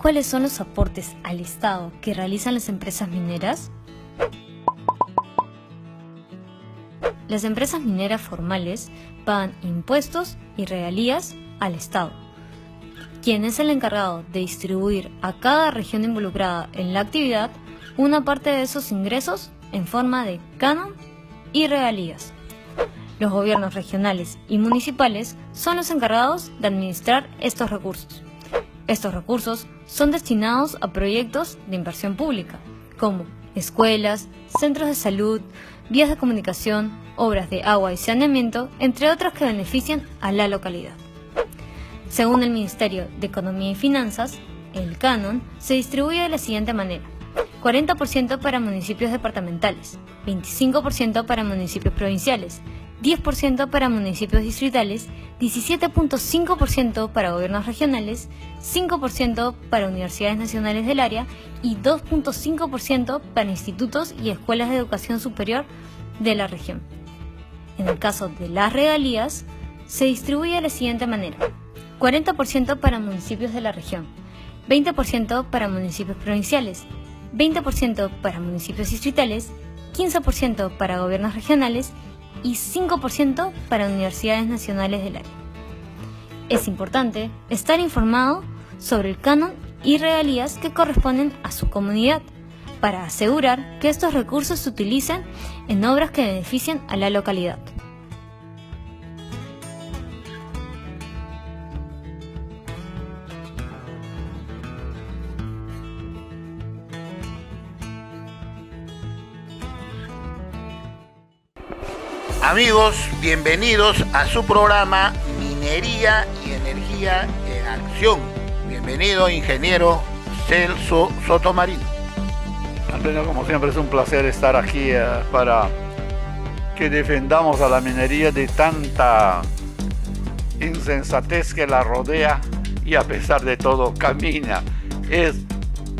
cuáles son los aportes al Estado que realizan las empresas mineras? Las empresas mineras formales pagan impuestos y regalías al Estado, quien es el encargado de distribuir a cada región involucrada en la actividad una parte de esos ingresos en forma de canon y regalías. Los gobiernos regionales y municipales son los encargados de administrar estos recursos. Estos recursos son destinados a proyectos de inversión pública, como escuelas, centros de salud, vías de comunicación, obras de agua y saneamiento, entre otros que benefician a la localidad. Según el Ministerio de Economía y Finanzas, el canon se distribuye de la siguiente manera: 40% para municipios departamentales, 25% para municipios provinciales, 10% para municipios distritales, 17.5% para gobiernos regionales, 5% para universidades nacionales del área y 2.5% para institutos y escuelas de educación superior de la región. En el caso de las regalías, se distribuye de la siguiente manera: 40% para municipios de la región, 20% para municipios provinciales, 20% para municipios distritales, 15% para gobiernos regionales y 5% para universidades nacionales del área. Es importante estar informado sobre el canon y regalías que corresponden a su comunidad para asegurar que estos recursos se utilicen en obras que beneficien a la localidad. Amigos, bienvenidos a su programa Minería y Energía en Acción. Bienvenido, ingeniero Celso Sotomarino. Antonio, como siempre es un placer estar aquí para que defendamos a la minería de tanta insensatez que la rodea y a pesar de todo camina. Es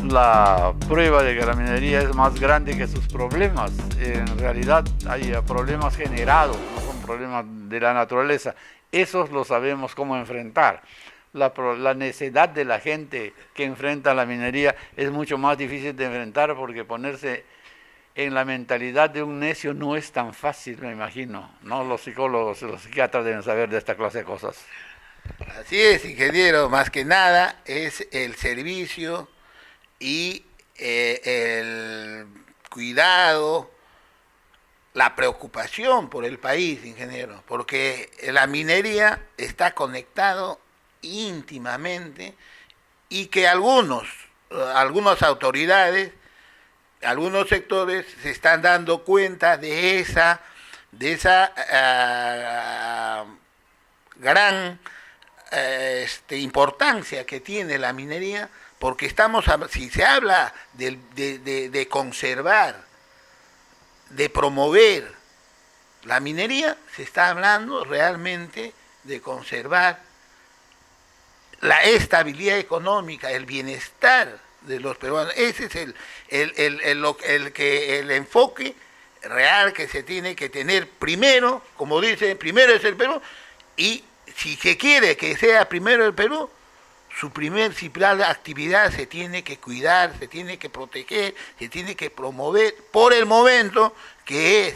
la prueba de que la minería es más grande que sus problemas. En realidad hay problemas generados, no son problemas de la naturaleza. Esos lo sabemos cómo enfrentar. La necesidad de la gente que enfrenta la minería es mucho más difícil de enfrentar porque ponerse en la mentalidad de un necio no es tan fácil, me imagino, ¿no? Los psicólogos y los psiquiatras deben saber de esta clase de cosas. Así es, ingeniero, más que nada es el servicio y el cuidado, la preocupación por el país, ingeniero, porque la minería está conectado íntimamente y que algunas autoridades, algunos sectores se están dando cuenta de esa gran importancia que tiene la minería, porque si se habla de conservar, de promover la minería, se está hablando realmente de conservar la estabilidad económica, el bienestar de los peruanos. Ese es el enfoque real que se tiene que tener primero, como dice, primero es el Perú, y si se quiere que sea primero el Perú, su principal actividad se tiene que cuidar, se tiene que proteger, se tiene que promover por el momento, que es,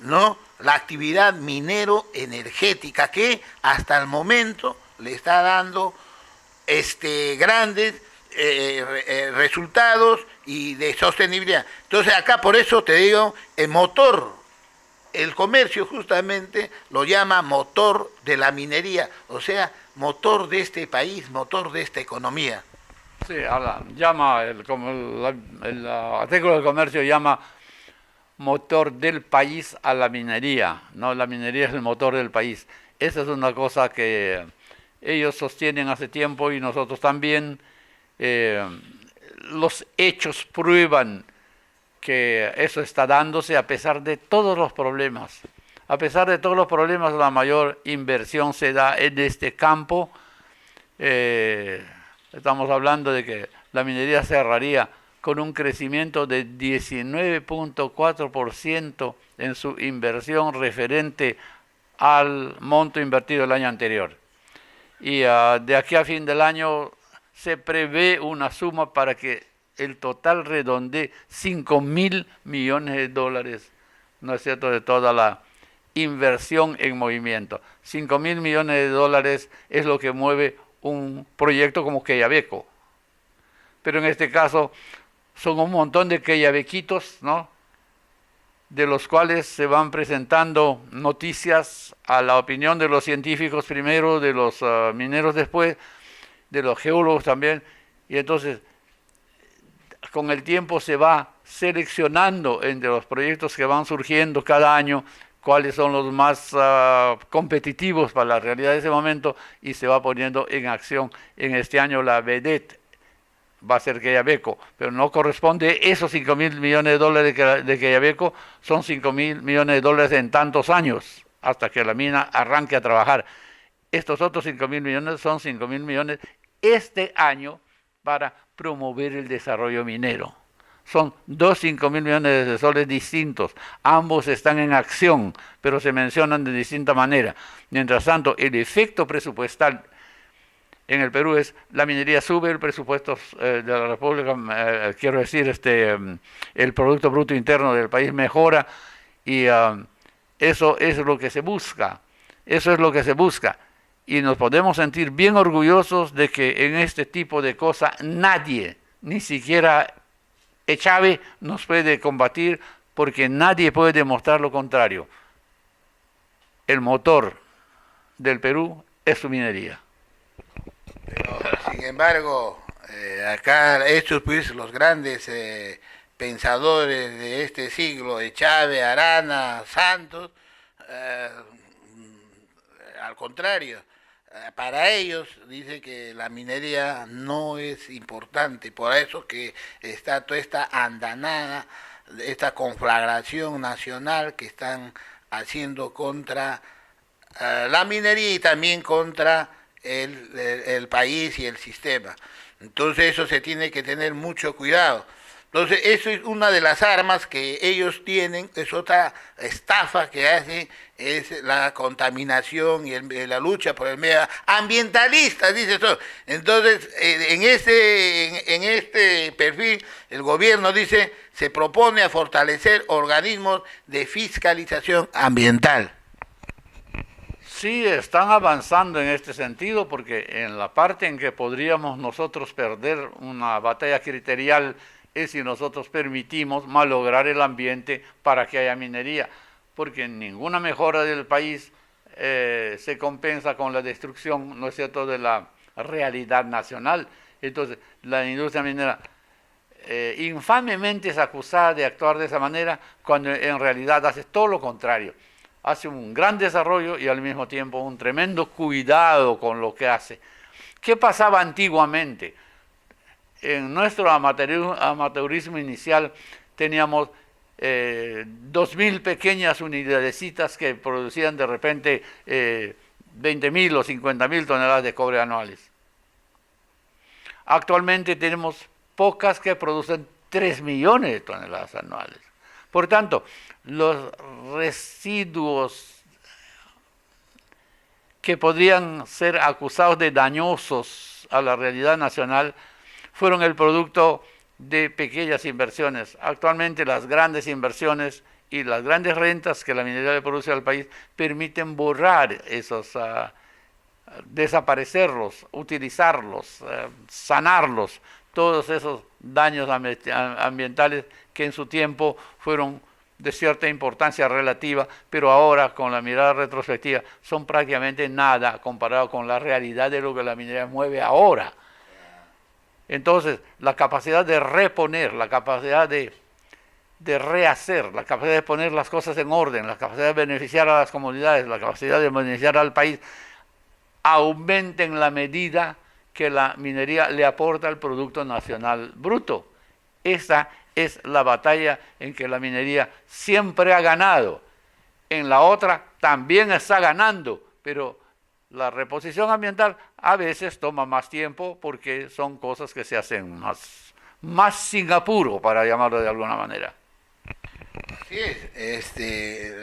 ¿no?, la actividad minero-energética, que hasta el momento le está dando grandes resultados y de sostenibilidad. Entonces acá, por eso te digo, el motor, el comercio justamente lo llama motor de la minería, o sea, motor de este país, motor de esta economía. Sí, llama el artículo del comercio llama motor del país a la minería, ¿no? La minería es el motor del país. Esa es una cosa que ellos sostienen hace tiempo y nosotros también. Los hechos prueban que eso está dándose a pesar de todos los problemas. A pesar de todos los problemas, la mayor inversión se da en este campo. Estamos hablando de que la minería cerraría con un crecimiento de 19.4% en su inversión referente al monto invertido el año anterior. Y de aquí a fin del año se prevé una suma para que el total redondee 5.000 millones de dólares, ¿no es cierto?, de toda la inversión en movimiento. 5.000 millones de dólares es lo que mueve un proyecto como Quellaveco. Pero en este caso son un montón de quellavequitos, ¿no?, de los cuales se van presentando noticias a la opinión de los científicos primero, de los mineros después, de los geólogos también, y entonces con el tiempo se va seleccionando entre los proyectos que van surgiendo cada año cuáles son los más competitivos para la realidad de ese momento, y se va poniendo en acción. En este año la vedette va a ser Quellaveco, pero no corresponde esos 5.000 millones de dólares de Quellaveco, son 5.000 millones de dólares en tantos años, hasta que la mina arranque a trabajar. Estos otros 5.000 millones son 5.000 millones este año para promover el desarrollo minero. Son 5.000 millones de soles distintos, ambos están en acción, pero se mencionan de distinta manera. Mientras tanto, el efecto presupuestal en el Perú es: la minería sube, el presupuesto de la República, quiero decir, el Producto Bruto Interno del país mejora, y eso es lo que se busca, eso es lo que se busca. Y nos podemos sentir bien orgullosos de que en este tipo de cosas nadie, ni siquiera Echave, nos puede combatir, porque nadie puede demostrar lo contrario. El motor del Perú es su minería. Pero, sin embargo, acá estos, pues, los grandes pensadores de este siglo, Echave, Arana, Santos, al contrario, para ellos dice que la minería no es importante, por eso que está toda esta andanada, esta conflagración nacional que están haciendo contra la minería y también contra el país y el sistema. Entonces eso se tiene que tener mucho cuidado. Entonces eso es una de las armas que ellos tienen, es otra estafa que hacen, es la contaminación y la lucha por el medio ambientalista, dice eso. Entonces en este perfil el gobierno dice, se propone a fortalecer organismos de fiscalización ambiental. Sí, están avanzando en este sentido, porque en la parte en que podríamos nosotros perder una batalla criterial es si nosotros permitimos malograr el ambiente para que haya minería, porque ninguna mejora del país se compensa con la destrucción, ¿no es cierto?, de la realidad nacional. Entonces, la industria minera infamemente es acusada de actuar de esa manera, cuando en realidad hace todo lo contrario. Hace un gran desarrollo y al mismo tiempo un tremendo cuidado con lo que hace. ¿Qué pasaba antiguamente? En nuestro amateurismo inicial teníamos 2.000 pequeñas unidadecitas que producían de repente 20.000 o 50.000 toneladas de cobre anuales. Actualmente tenemos pocas que producen 3 millones de toneladas anuales. Por tanto, los residuos que podrían ser acusados de dañosos a la realidad nacional fueron el producto de pequeñas inversiones. Actualmente las grandes inversiones y las grandes rentas que la minería le produce al país permiten borrar esos, desaparecerlos, utilizarlos, sanarlos, todos esos daños ambientales que en su tiempo fueron de cierta importancia relativa, pero ahora con la mirada retrospectiva son prácticamente nada comparado con la realidad de lo que la minería mueve ahora. Entonces, la capacidad de reponer, la capacidad de rehacer, la capacidad de poner las cosas en orden, la capacidad de beneficiar a las comunidades, la capacidad de beneficiar al país, aumenta en la medida que la minería le aporta al Producto Nacional Bruto. Esa es la batalla en que la minería siempre ha ganado. En la otra también está ganando, pero la reposición ambiental a veces toma más tiempo porque son cosas que se hacen más sin apuro, para llamarlo de alguna manera. Así es,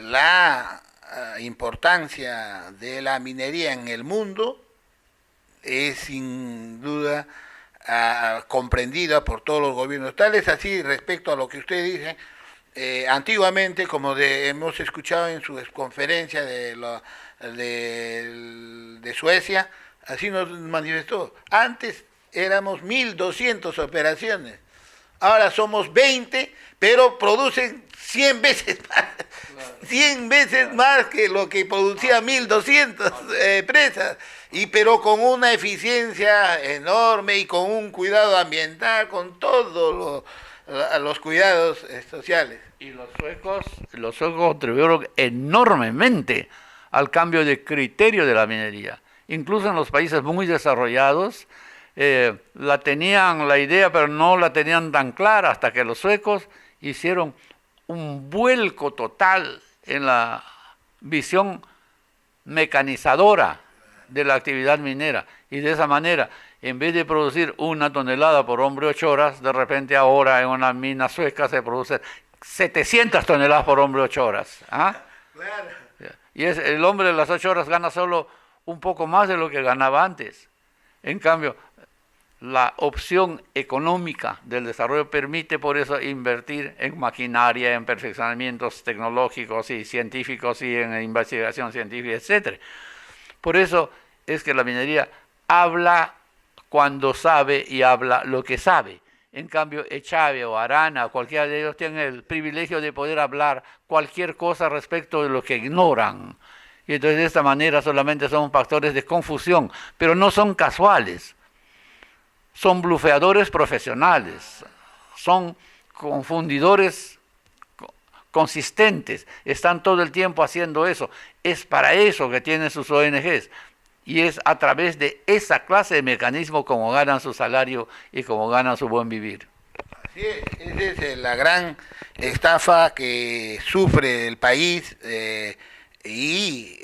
la importancia de la minería en el mundo es sin duda comprendida por todos los gobiernos. Tal es así respecto a lo que usted dice. Antiguamente, como hemos escuchado en su conferencia de Suecia, así nos manifestó. Antes éramos 1.200 operaciones, ahora somos 20, pero producen 100 veces más, 100 veces más que lo que producía 1.200 presas, pero con una eficiencia enorme y con un cuidado ambiental, con todos los cuidados sociales. Y los suecos contribuyeron enormemente al cambio de criterio de la minería. Incluso en los países muy desarrollados, tenían la idea, pero no la tenían tan clara, hasta que los suecos hicieron un vuelco total en la visión mecanizadora de la actividad minera. Y de esa manera, en vez de producir 1 tonelada por hombre 8 horas, de repente ahora en una mina sueca se producen 700 toneladas por hombre 8 horas. ¿Ah? Claro. Y el hombre de las 8 horas gana solo un poco más de lo que ganaba antes. En cambio, la opción económica del desarrollo permite por eso invertir en maquinaria, en perfeccionamientos tecnológicos y científicos y en investigación científica, etc. Por eso es que la minería habla cuando sabe y habla lo que sabe. En cambio, Echave o Arana, cualquiera de ellos tienen el privilegio de poder hablar cualquier cosa respecto de lo que ignoran. Y entonces de esta manera solamente son factores de confusión, pero no son casuales. Son blufeadores profesionales, son confundidores consistentes, están todo el tiempo haciendo eso. Es para eso que tienen sus ONGs. Y es a través de esa clase de mecanismo como ganan su salario y como ganan su buen vivir. Así es, esa es la gran estafa que sufre el país y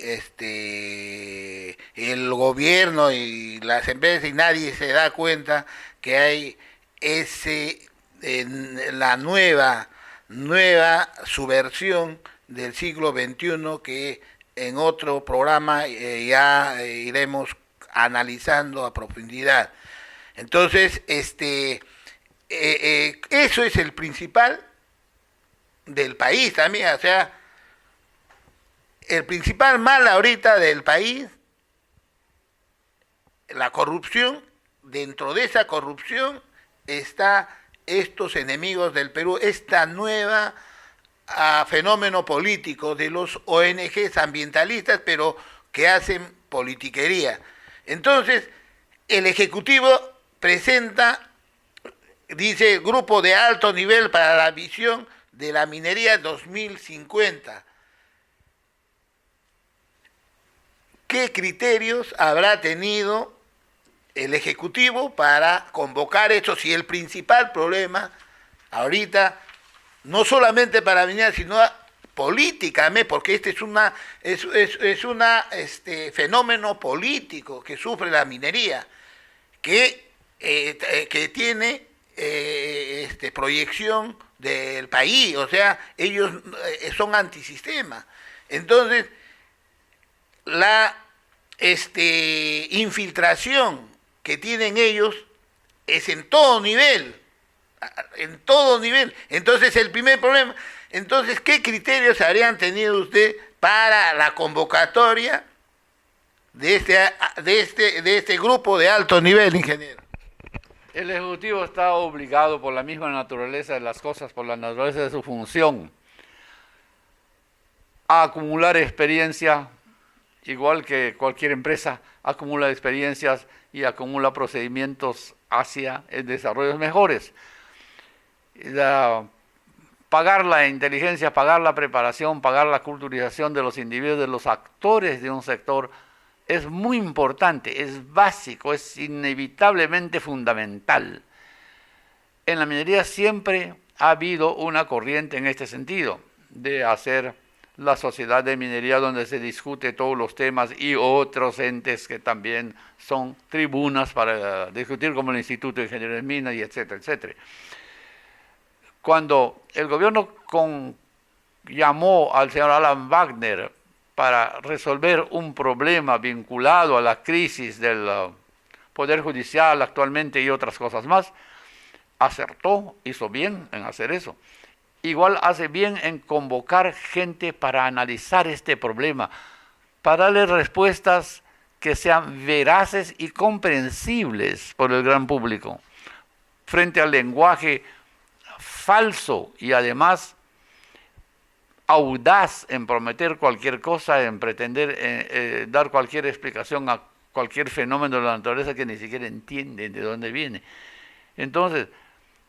el gobierno y las empresas, y nadie se da cuenta que hay la nueva subversión del siglo XXI que en otro programa ya iremos analizando a profundidad. Entonces, eso es el principal del país también, o sea, el principal mal ahorita del país, la corrupción. Dentro de esa corrupción está estos enemigos del Perú, esta nueva fenómeno político de los ONGs ambientalistas, pero que hacen politiquería. Entonces, el Ejecutivo presenta, dice, Grupo de Alto Nivel para la Visión de la Minería 2050. ¿Qué criterios habrá tenido el Ejecutivo para convocar esto? Si el principal problema ahorita, no solamente para minería, sino políticamente, porque este es un fenómeno político que sufre la minería, que tiene proyección del país, o sea, ellos son antisistema. Entonces, la infiltración que tienen ellos es en todo nivel. Entonces, el primer problema, entonces, ¿qué criterios habrían tenido usted para la convocatoria de este grupo de alto nivel, ingeniero? El Ejecutivo está obligado por la misma naturaleza de las cosas, por la naturaleza de su función, a acumular experiencia, igual que cualquier empresa acumula experiencias y acumula procedimientos hacia desarrollos mejores. Pagar la inteligencia, pagar la preparación, pagar la culturización de los individuos, de los actores de un sector, es muy importante, es básico, es inevitablemente fundamental. En la minería siempre ha habido una corriente en este sentido, de hacer la sociedad de minería donde se discute todos los temas y otros entes que también son tribunas para discutir, como el Instituto de Ingeniería de Minas y etcétera, etcétera. Cuando el gobierno llamó al señor Alan Wagner para resolver un problema vinculado a la crisis del Poder Judicial actualmente y otras cosas más, acertó, hizo bien en hacer eso. Igual hace bien en convocar gente para analizar este problema, para darle respuestas que sean veraces y comprensibles por el gran público, frente al lenguaje falso y además audaz en prometer cualquier cosa, en pretender dar cualquier explicación a cualquier fenómeno de la naturaleza que ni siquiera entienden de dónde viene. Entonces,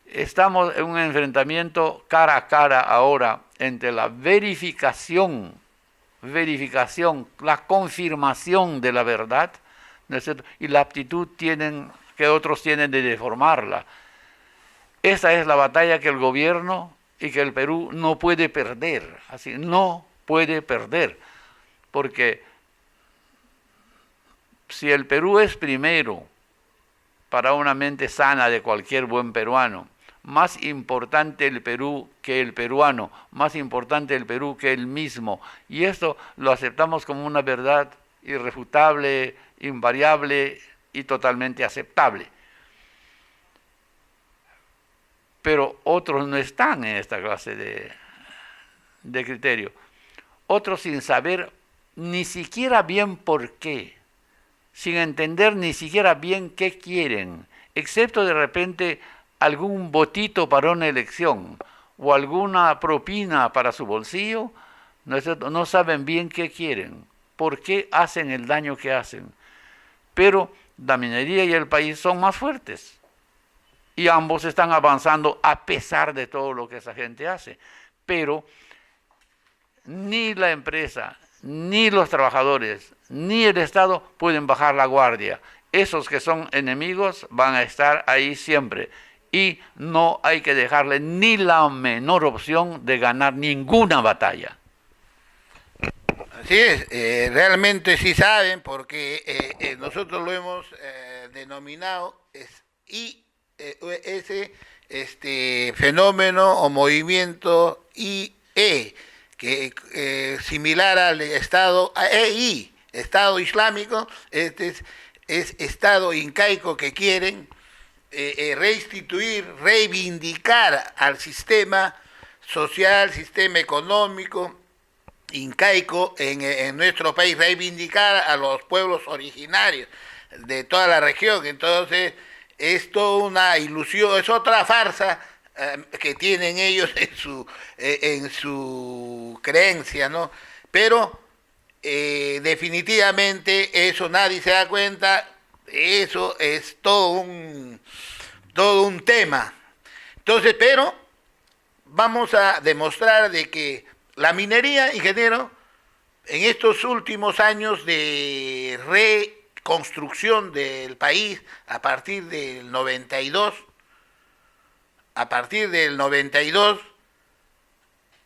estamos en un enfrentamiento cara a cara ahora entre la verificación, la confirmación de la verdad, ¿no es cierto?, y la aptitud que otros tienen de deformarla. Esa es la batalla que el gobierno y que el Perú no puede perder, así, no puede perder, porque si el Perú es primero para una mente sana de cualquier buen peruano, más importante el Perú que el peruano, más importante el Perú que él mismo, y esto lo aceptamos como una verdad irrefutable, invariable y totalmente aceptable. Pero otros no están en esta clase de criterio. Otros sin saber ni siquiera bien por qué, sin entender ni siquiera bien qué quieren, excepto de repente algún votito para una elección o alguna propina para su bolsillo, ¿no es cierto?, no saben bien qué quieren, por qué hacen el daño que hacen. Pero la minería y el país son más fuertes. Y ambos están avanzando a pesar de todo lo que esa gente hace. Pero ni la empresa, ni los trabajadores, ni el Estado pueden bajar la guardia. Esos que son enemigos van a estar ahí siempre. Y no hay que dejarle ni la menor opción de ganar ninguna batalla. Así es, realmente sí saben, porque nosotros lo hemos denominado ese fenómeno o movimiento IE, que similar al Estado EI, Estado Islámico, es Estado incaico que quieren restituir, reivindicar al sistema social, sistema económico incaico en nuestro país, reivindicar a los pueblos originarios de toda la región. Entonces, es toda una ilusión, es otra farsa que tienen ellos en su creencia, ¿no? Pero definitivamente eso nadie se da cuenta, eso es todo un tema. Entonces, pero vamos a demostrar de que la minería, ingeniero, en estos últimos años de reconstrucción del país, a partir del 92,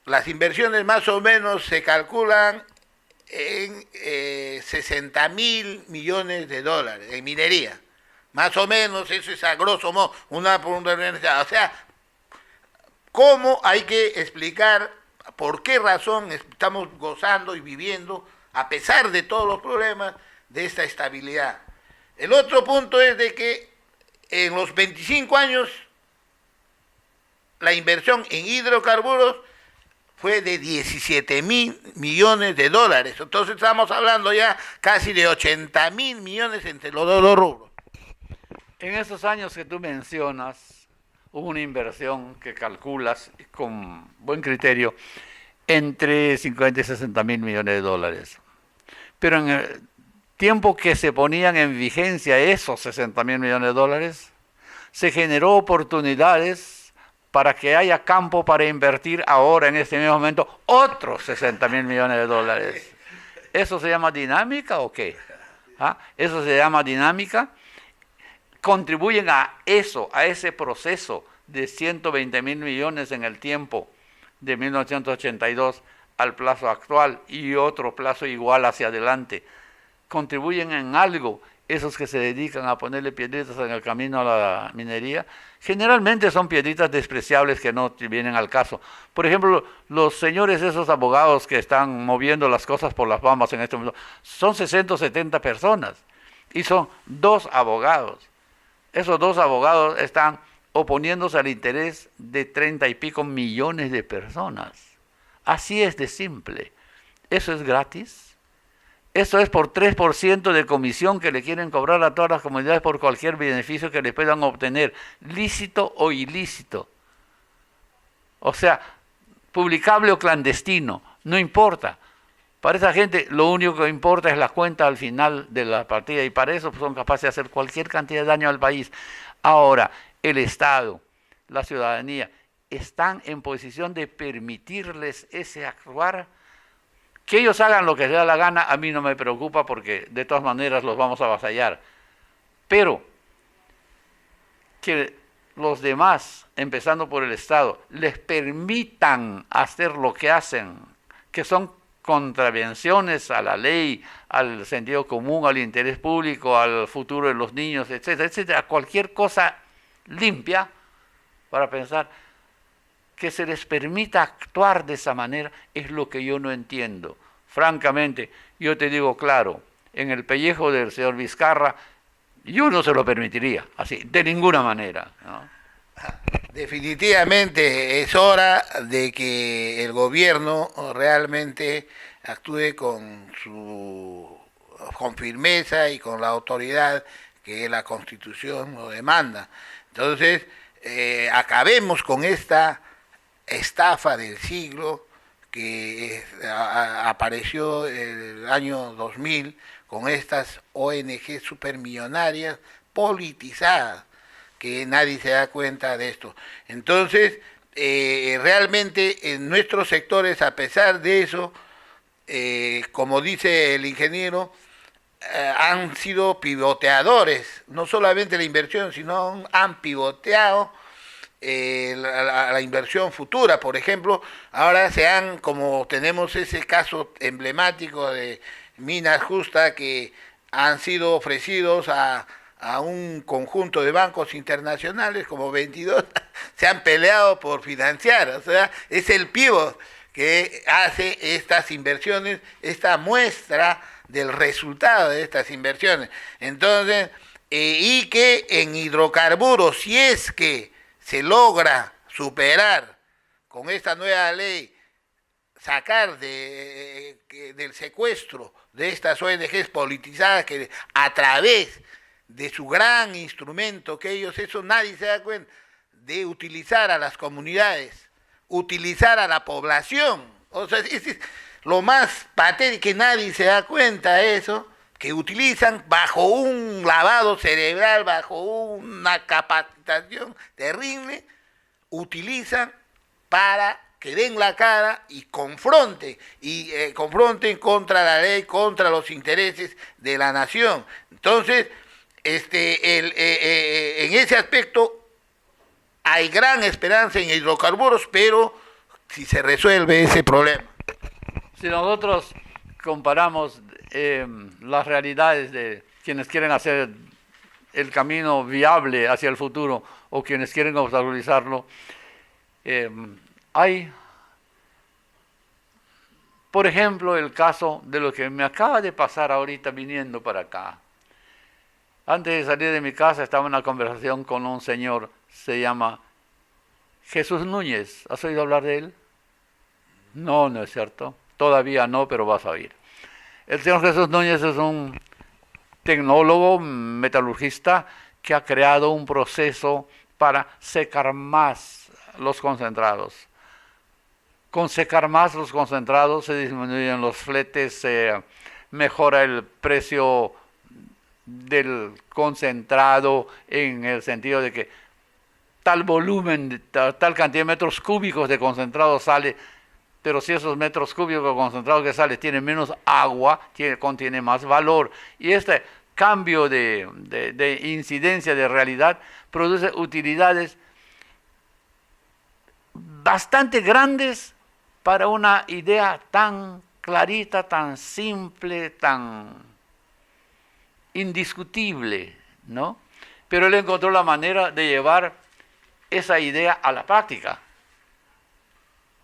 las inversiones más o menos se calculan en 60.000 millones de dólares en minería. Más o menos, eso es a grosso modo, o sea, ¿cómo hay que explicar por qué razón estamos gozando y viviendo, a pesar de todos los problemas, de esta estabilidad? El otro punto es de que en los 25 años la inversión en hidrocarburos fue de 17.000 millones de dólares. Entonces estamos hablando ya casi de 80.000 millones entre los dos rubros. En esos años que tú mencionas, hubo una inversión que calculas con buen criterio entre 50 y 60.000 millones de dólares. Pero en el tiempo que se ponían en vigencia esos 60.000 millones de dólares, se generó oportunidades para que haya campo para invertir ahora, en este mismo momento, otros 60.000 millones de dólares. ¿Eso se llama dinámica o qué? ¿Ah? Eso se llama dinámica. Contribuyen a eso, a ese proceso de 120.000 millones en el tiempo de 1982 al plazo actual y otro plazo igual hacia adelante. Contribuyen en algo esos que se dedican a ponerle piedritas en el camino a la minería. Generalmente son piedritas despreciables que no vienen al caso. Por ejemplo, los señores, esos abogados que están moviendo las cosas por las bambas en este momento, son 670 personas. Y son 2 abogados. Esos 2 abogados están oponiéndose al interés de 30 y pico millones de personas. Así es de simple. ¿Eso es gratis? Eso es por 3% de comisión que le quieren cobrar a todas las comunidades por cualquier beneficio que le puedan obtener, lícito o ilícito. O sea, publicable o clandestino, no importa. Para esa gente lo único que importa es la cuenta al final de la partida y para eso son capaces de hacer cualquier cantidad de daño al país. Ahora, el Estado, la ciudadanía, están en posición de permitirles ese actuar. Que ellos hagan lo que les da la gana, a mí no me preocupa porque de todas maneras los vamos a avasallar. Pero que los demás, empezando por el Estado, les permitan hacer lo que hacen, que son contravenciones a la ley, al sentido común, al interés público, al futuro de los niños, etcétera, etcétera, cualquier cosa limpia para pensar que se les permita actuar de esa manera es lo que yo no entiendo. Francamente, yo te digo claro, en el pellejo del señor Vizcarra, yo no se lo permitiría, así, de ninguna manera, ¿no? Definitivamente es hora de que el gobierno realmente actúe con firmeza y con la autoridad que la Constitución lo demanda. Entonces, acabemos con esta estafa del siglo que apareció el año 2000 con estas ONG supermillonarias politizadas, que nadie se da cuenta de esto. Entonces, realmente en nuestros sectores, a pesar de eso, como dice el ingeniero, han sido pivoteadores, no solamente la inversión, sino han pivoteado la inversión futura. Por ejemplo, ahora como tenemos ese caso emblemático de Minas Justa, que han sido ofrecidos a un conjunto de bancos internacionales, como 22, se han peleado por financiar. O sea, es el pivot que hace estas inversiones, esta muestra del resultado de estas inversiones. Entonces, y que en hidrocarburos, si es que se logra superar con esta nueva ley, sacar del secuestro de estas ONGs politizadas que a través de su gran instrumento, que ellos, eso nadie se da cuenta, de utilizar a las comunidades, utilizar a la población. O sea, es lo más patético, que nadie se da cuenta de eso, que utilizan bajo un lavado cerebral, bajo una capacitación terrible, utilizan para que den la cara y confronten contra la ley, contra los intereses de la nación. Entonces, en ese aspecto hay gran esperanza en hidrocarburos, pero si se resuelve ese problema. Si nosotros comparamos las realidades de quienes quieren hacer el camino viable hacia el futuro o quienes quieren obstaculizarlo, hay, por ejemplo, el caso de lo que me acaba de pasar ahorita viniendo para acá. Antes de salir de mi casa estaba en una conversación con un señor, se llama Jesús Núñez. ¿Has oído hablar de él? No, no es cierto. Todavía no, pero vas a oír. El señor Jesús Núñez es un tecnólogo, metalurgista, que ha creado un proceso para secar más los concentrados. Con secar más los concentrados se disminuyen los fletes, se mejora el precio del concentrado en el sentido de que tal volumen, tal cantidad de metros cúbicos de concentrado sale, pero si esos metros cúbicos de concentrado que sale tienen menos agua, contiene más valor. Y este cambio de incidencia de realidad produce utilidades bastante grandes para una idea tan clarita, tan simple, tan indiscutible, ¿no? Pero él encontró la manera de llevar esa idea a la práctica.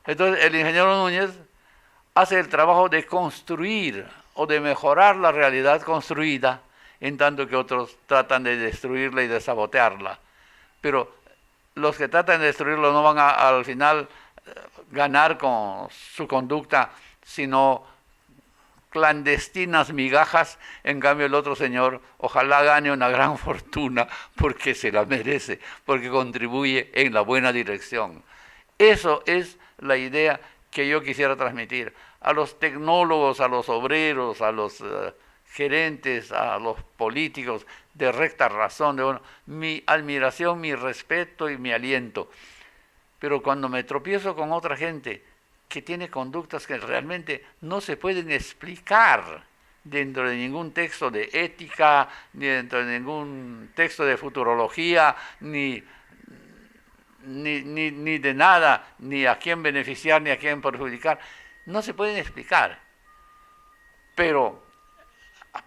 Entonces el ingeniero Núñez hace el trabajo de construir o de mejorar la realidad construida en tanto que otros tratan de destruirla y de sabotearla. Pero los que tratan de destruirlo no van al final ganar con su conducta, sino clandestinas migajas. En cambio el otro señor ojalá gane una gran fortuna porque se la merece, porque contribuye en la buena dirección. Eso es la idea que yo quisiera transmitir a los tecnólogos, a los obreros, a los gerentes, a los políticos de recta razón, de mi admiración, mi respeto y mi aliento. Pero cuando me tropiezo con otra gente que tiene conductas que realmente no se pueden explicar dentro de ningún texto de ética, ni dentro de ningún texto de futurología, ni de nada, ni a quién beneficiar, ni a quién perjudicar, no se pueden explicar. Pero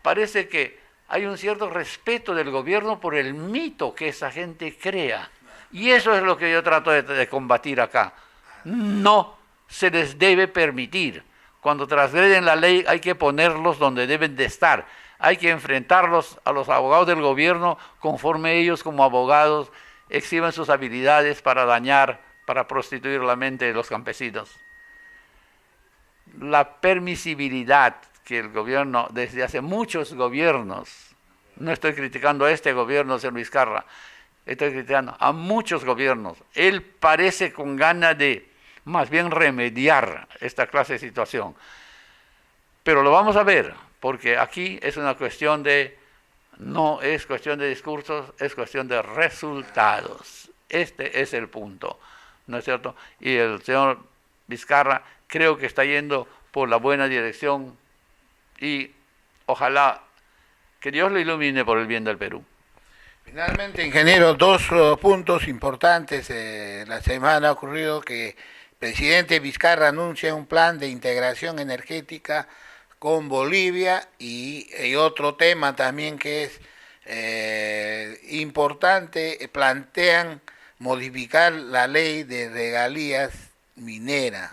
parece que hay un cierto respeto del gobierno por el mito que esa gente crea. Y eso es lo que yo trato de combatir acá. No se les debe permitir. Cuando transgreden la ley hay que ponerlos donde deben de estar. Hay que enfrentarlos a los abogados del gobierno conforme ellos como abogados exhiben sus habilidades para dañar, para prostituir la mente de los campesinos. La permisibilidad que el gobierno, desde hace muchos gobiernos, no estoy criticando a este gobierno, señor Vizcarra, estoy criticando a muchos gobiernos. Él parece con ganas de más bien remediar esta clase de situación. Pero lo vamos a ver, porque aquí es una cuestión de, no es cuestión de discursos, es cuestión de resultados. Este es el punto, ¿no es cierto? Y el señor Vizcarra creo que está yendo por la buena dirección y ojalá que Dios lo ilumine por el bien del Perú. Finalmente, ingeniero, dos puntos importantes. La semana ha ocurrido que el presidente Vizcarra anuncia un plan de integración energética con Bolivia y otro tema también que es importante, plantean modificar la ley de regalías minera.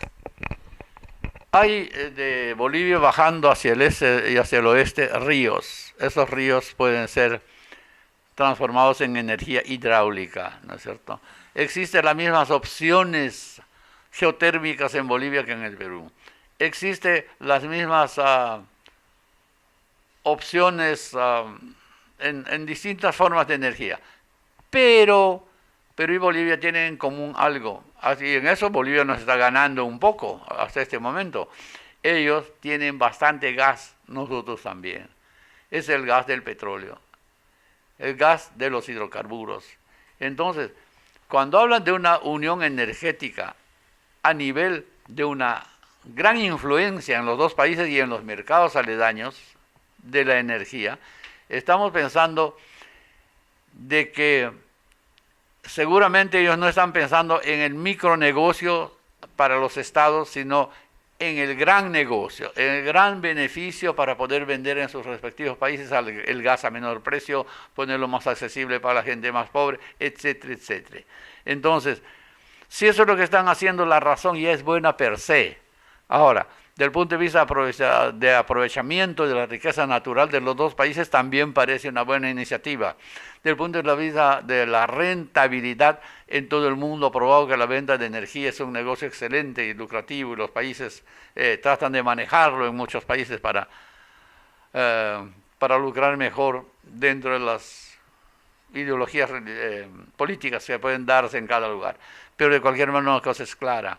Hay de Bolivia bajando hacia el este y hacia el oeste ríos. Esos ríos pueden ser transformados en energía hidráulica, ¿no es cierto? Existen las mismas opciones geotérmicas en Bolivia que en el Perú. Existen las mismas opciones en distintas formas de energía. Pero Perú y Bolivia tienen en común algo. Así en eso Bolivia nos está ganando un poco hasta este momento. Ellos tienen bastante gas, nosotros también. Es el gas del petróleo, el gas de los hidrocarburos. Entonces, cuando hablan de una unión energética a nivel de una gran influencia en los dos países y en los mercados aledaños de la energía, estamos pensando de que seguramente ellos no están pensando en el micronegocio para los estados, sino en el gran negocio, en el gran beneficio para poder vender en sus respectivos países el gas a menor precio, ponerlo más accesible para la gente más pobre, etcétera, etcétera. Entonces, si eso es lo que están haciendo, la razón ya es buena per se. Ahora, del punto de vista de aprovechamiento de la riqueza natural de los dos países, también parece una buena iniciativa. Del punto de vista de la rentabilidad, en todo el mundo ha probado que la venta de energía es un negocio excelente y lucrativo, y los países tratan de manejarlo en muchos países para lucrar mejor dentro de las ideologías políticas que pueden darse en cada lugar. Pero de cualquier manera una cosa es clara.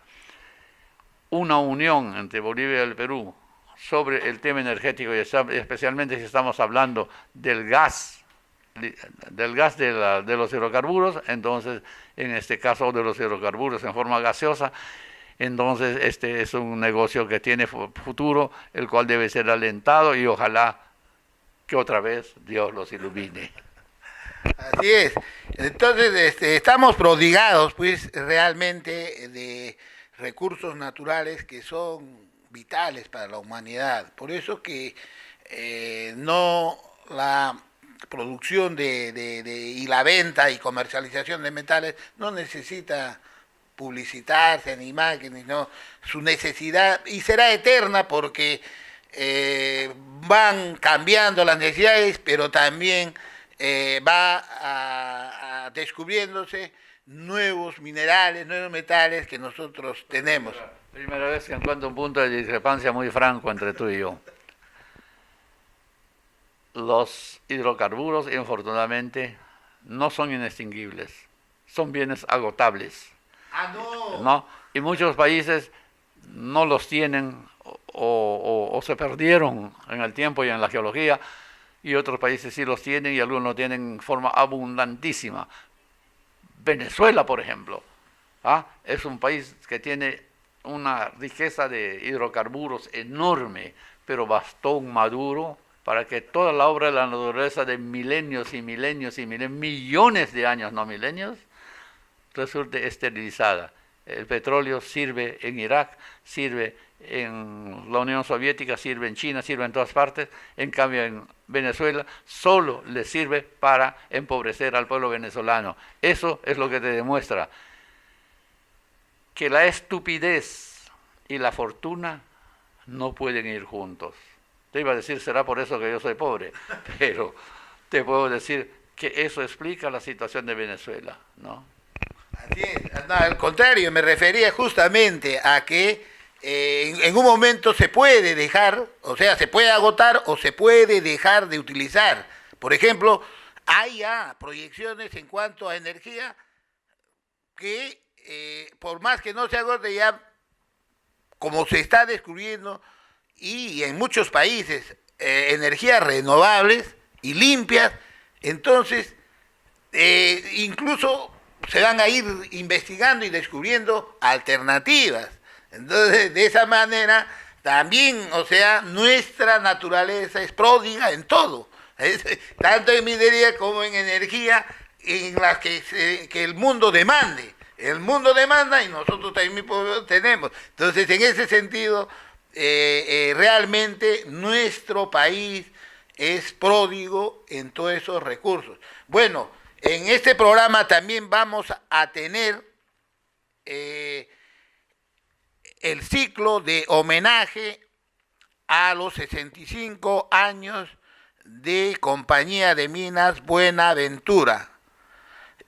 Una unión entre Bolivia y el Perú sobre el tema energético, y especialmente si estamos hablando del gas de los hidrocarburos, entonces en este caso de los hidrocarburos en forma gaseosa, entonces este es un negocio que tiene futuro, el cual debe ser alentado y ojalá que otra vez Dios los ilumine. Así es. Entonces estamos prodigados pues realmente de recursos naturales que son vitales para la humanidad. Por eso que no la producción y la venta y comercialización de metales no necesita publicitarse ni imágenes, no, su necesidad y será eterna porque van cambiando las necesidades, pero también va descubriéndose nuevos minerales, nuevos metales que nosotros tenemos. Primera vez que encuentro un punto de discrepancia muy franco entre tú y yo. Los hidrocarburos, infortunadamente, no son inextinguibles, son bienes agotables. ¿No? Y muchos países no los tienen o se perdieron en el tiempo y en la geología, y otros países sí los tienen y algunos lo tienen en forma abundantísima. Venezuela, por ejemplo, es un país que tiene una riqueza de hidrocarburos enorme, pero bastó un Maduro para que toda la obra de la naturaleza de milenios y milenios y milenios, millones de años, no milenios, resulte esterilizada. El petróleo sirve en Irak, sirve en la Unión Soviética, sirve en China, sirve en todas partes. En cambio, en Venezuela solo le sirve para empobrecer al pueblo venezolano. Eso es lo que te demuestra que la estupidez y la fortuna no pueden ir juntos. Te iba a decir, será por eso que yo soy pobre, pero te puedo decir que eso explica la situación de Venezuela, ¿no? Así es. No, al contrario, me refería justamente a que en un momento se puede dejar, o sea, se puede agotar o se puede dejar de utilizar. Por ejemplo, hay ya proyecciones en cuanto a energía que por más que no se agote ya, como se está descubriendo, y en muchos países, energías renovables y limpias, entonces incluso se van a ir investigando y descubriendo alternativas. Entonces, de esa manera, también, o sea, nuestra naturaleza es pródiga en todo, tanto en minería como en energía, en las que el mundo demande. El mundo demanda y nosotros también tenemos. Entonces, en ese sentido, realmente nuestro país es pródigo en todos esos recursos. Bueno, en este programa también vamos a tener el ciclo de homenaje a los 65 años de Compañía de Minas Buenaventura.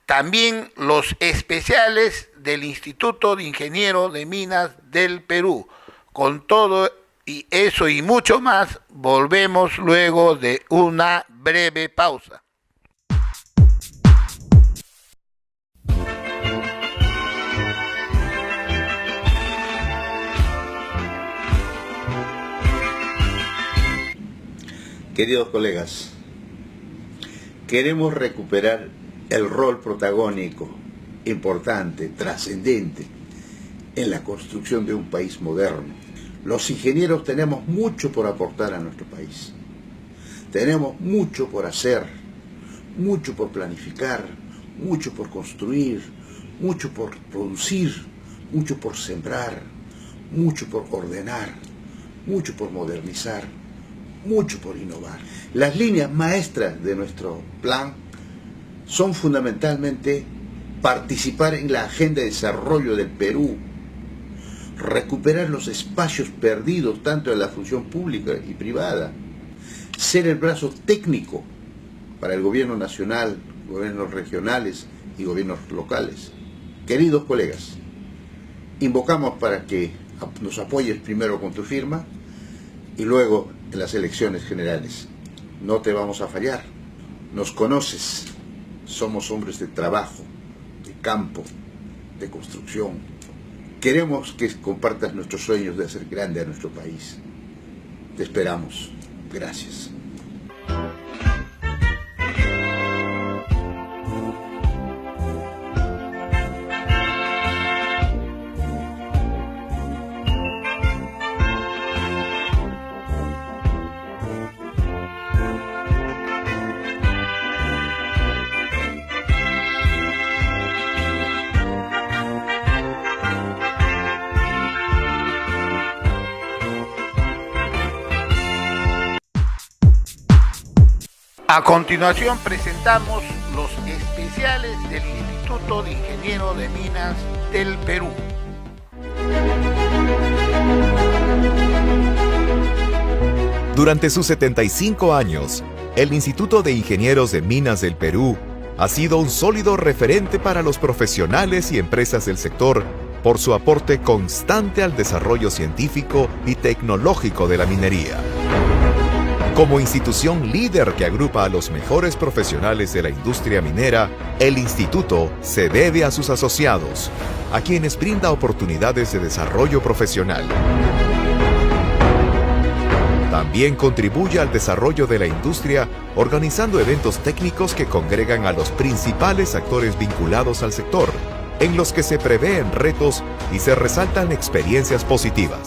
También los especiales del Instituto de Ingenieros de Minas del Perú. Con todo y eso y mucho más, volvemos luego de una breve pausa. Queridos colegas, queremos recuperar el rol protagónico, importante, trascendente, en la construcción de un país moderno. Los ingenieros tenemos mucho por aportar a nuestro país. Tenemos mucho por hacer, mucho por planificar, mucho por construir, mucho por producir, mucho por sembrar, mucho por ordenar, mucho por modernizar, mucho por innovar. Las líneas maestras de nuestro plan son fundamentalmente participar en la agenda de desarrollo del Perú, recuperar los espacios perdidos tanto en la función pública y privada, ser el brazo técnico para el gobierno nacional, gobiernos regionales y gobiernos locales. Queridos colegas, invocamos para que nos apoyes primero con tu firma y luego en las elecciones generales. No te vamos a fallar, nos conoces, somos hombres de trabajo, de campo, de construcción. Queremos que compartas nuestros sueños de hacer grande a nuestro país. Te esperamos. Gracias. A continuación presentamos los especiales del Instituto de Ingenieros de Minas del Perú. Durante sus 75 años, el Instituto de Ingenieros de Minas del Perú ha sido un sólido referente para los profesionales y empresas del sector por su aporte constante al desarrollo científico y tecnológico de la minería. Como institución líder que agrupa a los mejores profesionales de la industria minera, el instituto se debe a sus asociados, a quienes brinda oportunidades de desarrollo profesional. También contribuye al desarrollo de la industria organizando eventos técnicos que congregan a los principales actores vinculados al sector, en los que se prevén retos y se resaltan experiencias positivas.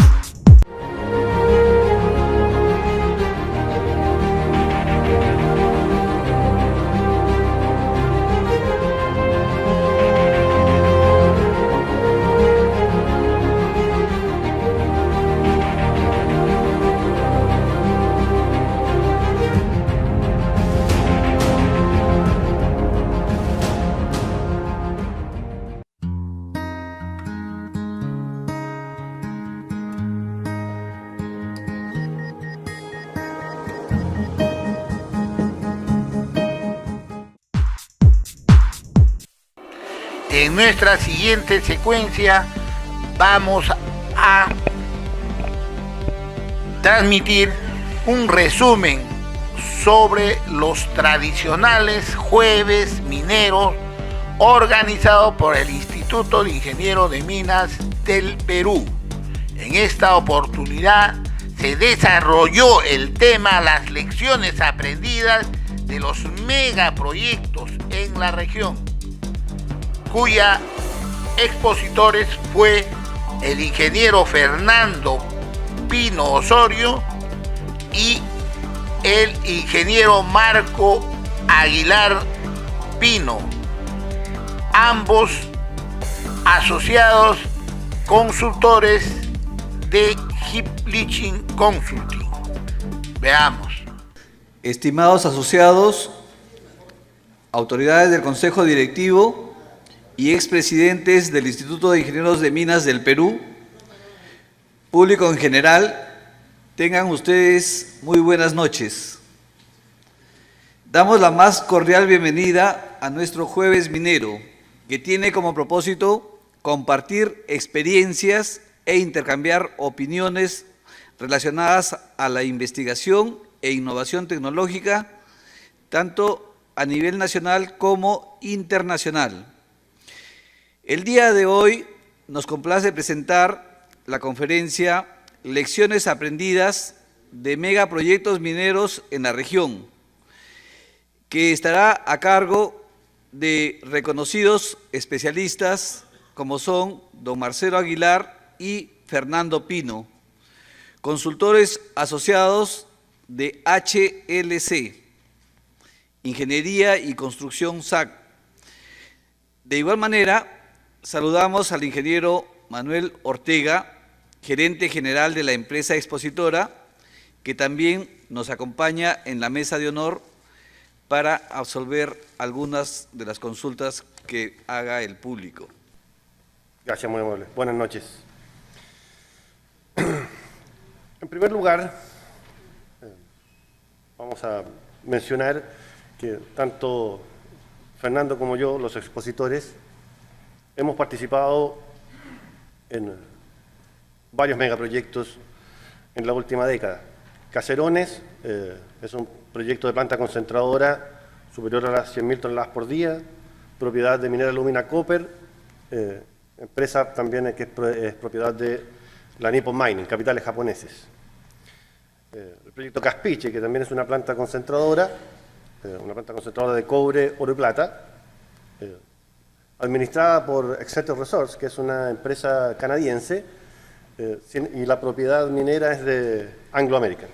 En nuestra siguiente secuencia vamos a transmitir un resumen sobre los tradicionales jueves mineros organizados por el Instituto de Ingenieros de Minas del Perú. En esta oportunidad se desarrolló el tema las lecciones aprendidas de los megaproyectos en la región, cuya expositores fue el ingeniero Fernando Pino Osorio y el ingeniero Marco Aguilar Pino, ambos asociados consultores de Hiplichin Consulting. Veamos. Estimados asociados, autoridades del Consejo Directivo y expresidentes del Instituto de Ingenieros de Minas del Perú, público en general, tengan ustedes muy buenas noches. Damos la más cordial bienvenida a nuestro Jueves Minero, que tiene como propósito compartir experiencias e intercambiar opiniones relacionadas a la investigación e innovación tecnológica, tanto a nivel nacional como internacional. El día de hoy nos complace presentar la conferencia Lecciones aprendidas de megaproyectos mineros en la región, que estará a cargo de reconocidos especialistas como son don Marcelo Aguilar y Fernando Pino, consultores asociados de HLC, Ingeniería y Construcción SAC. De igual manera, saludamos al ingeniero Manuel Ortega, gerente general de la empresa expositora, que también nos acompaña en la mesa de honor para absolver algunas de las consultas que haga el público. Gracias, muy amable. Buenas noches. En primer lugar, vamos a mencionar que tanto Fernando como yo, los expositores, hemos participado en varios megaproyectos en la última década. Caserones es un proyecto de planta concentradora superior a las 100.000 toneladas por día, propiedad de Minera Lumina Copper, empresa también que es propiedad de la Nippon Mining, capitales japoneses. El proyecto Caspiche, que también es una planta concentradora de cobre, oro y plata, administrada por Exeter Resources, que es una empresa canadiense, y la propiedad minera es de Anglo American.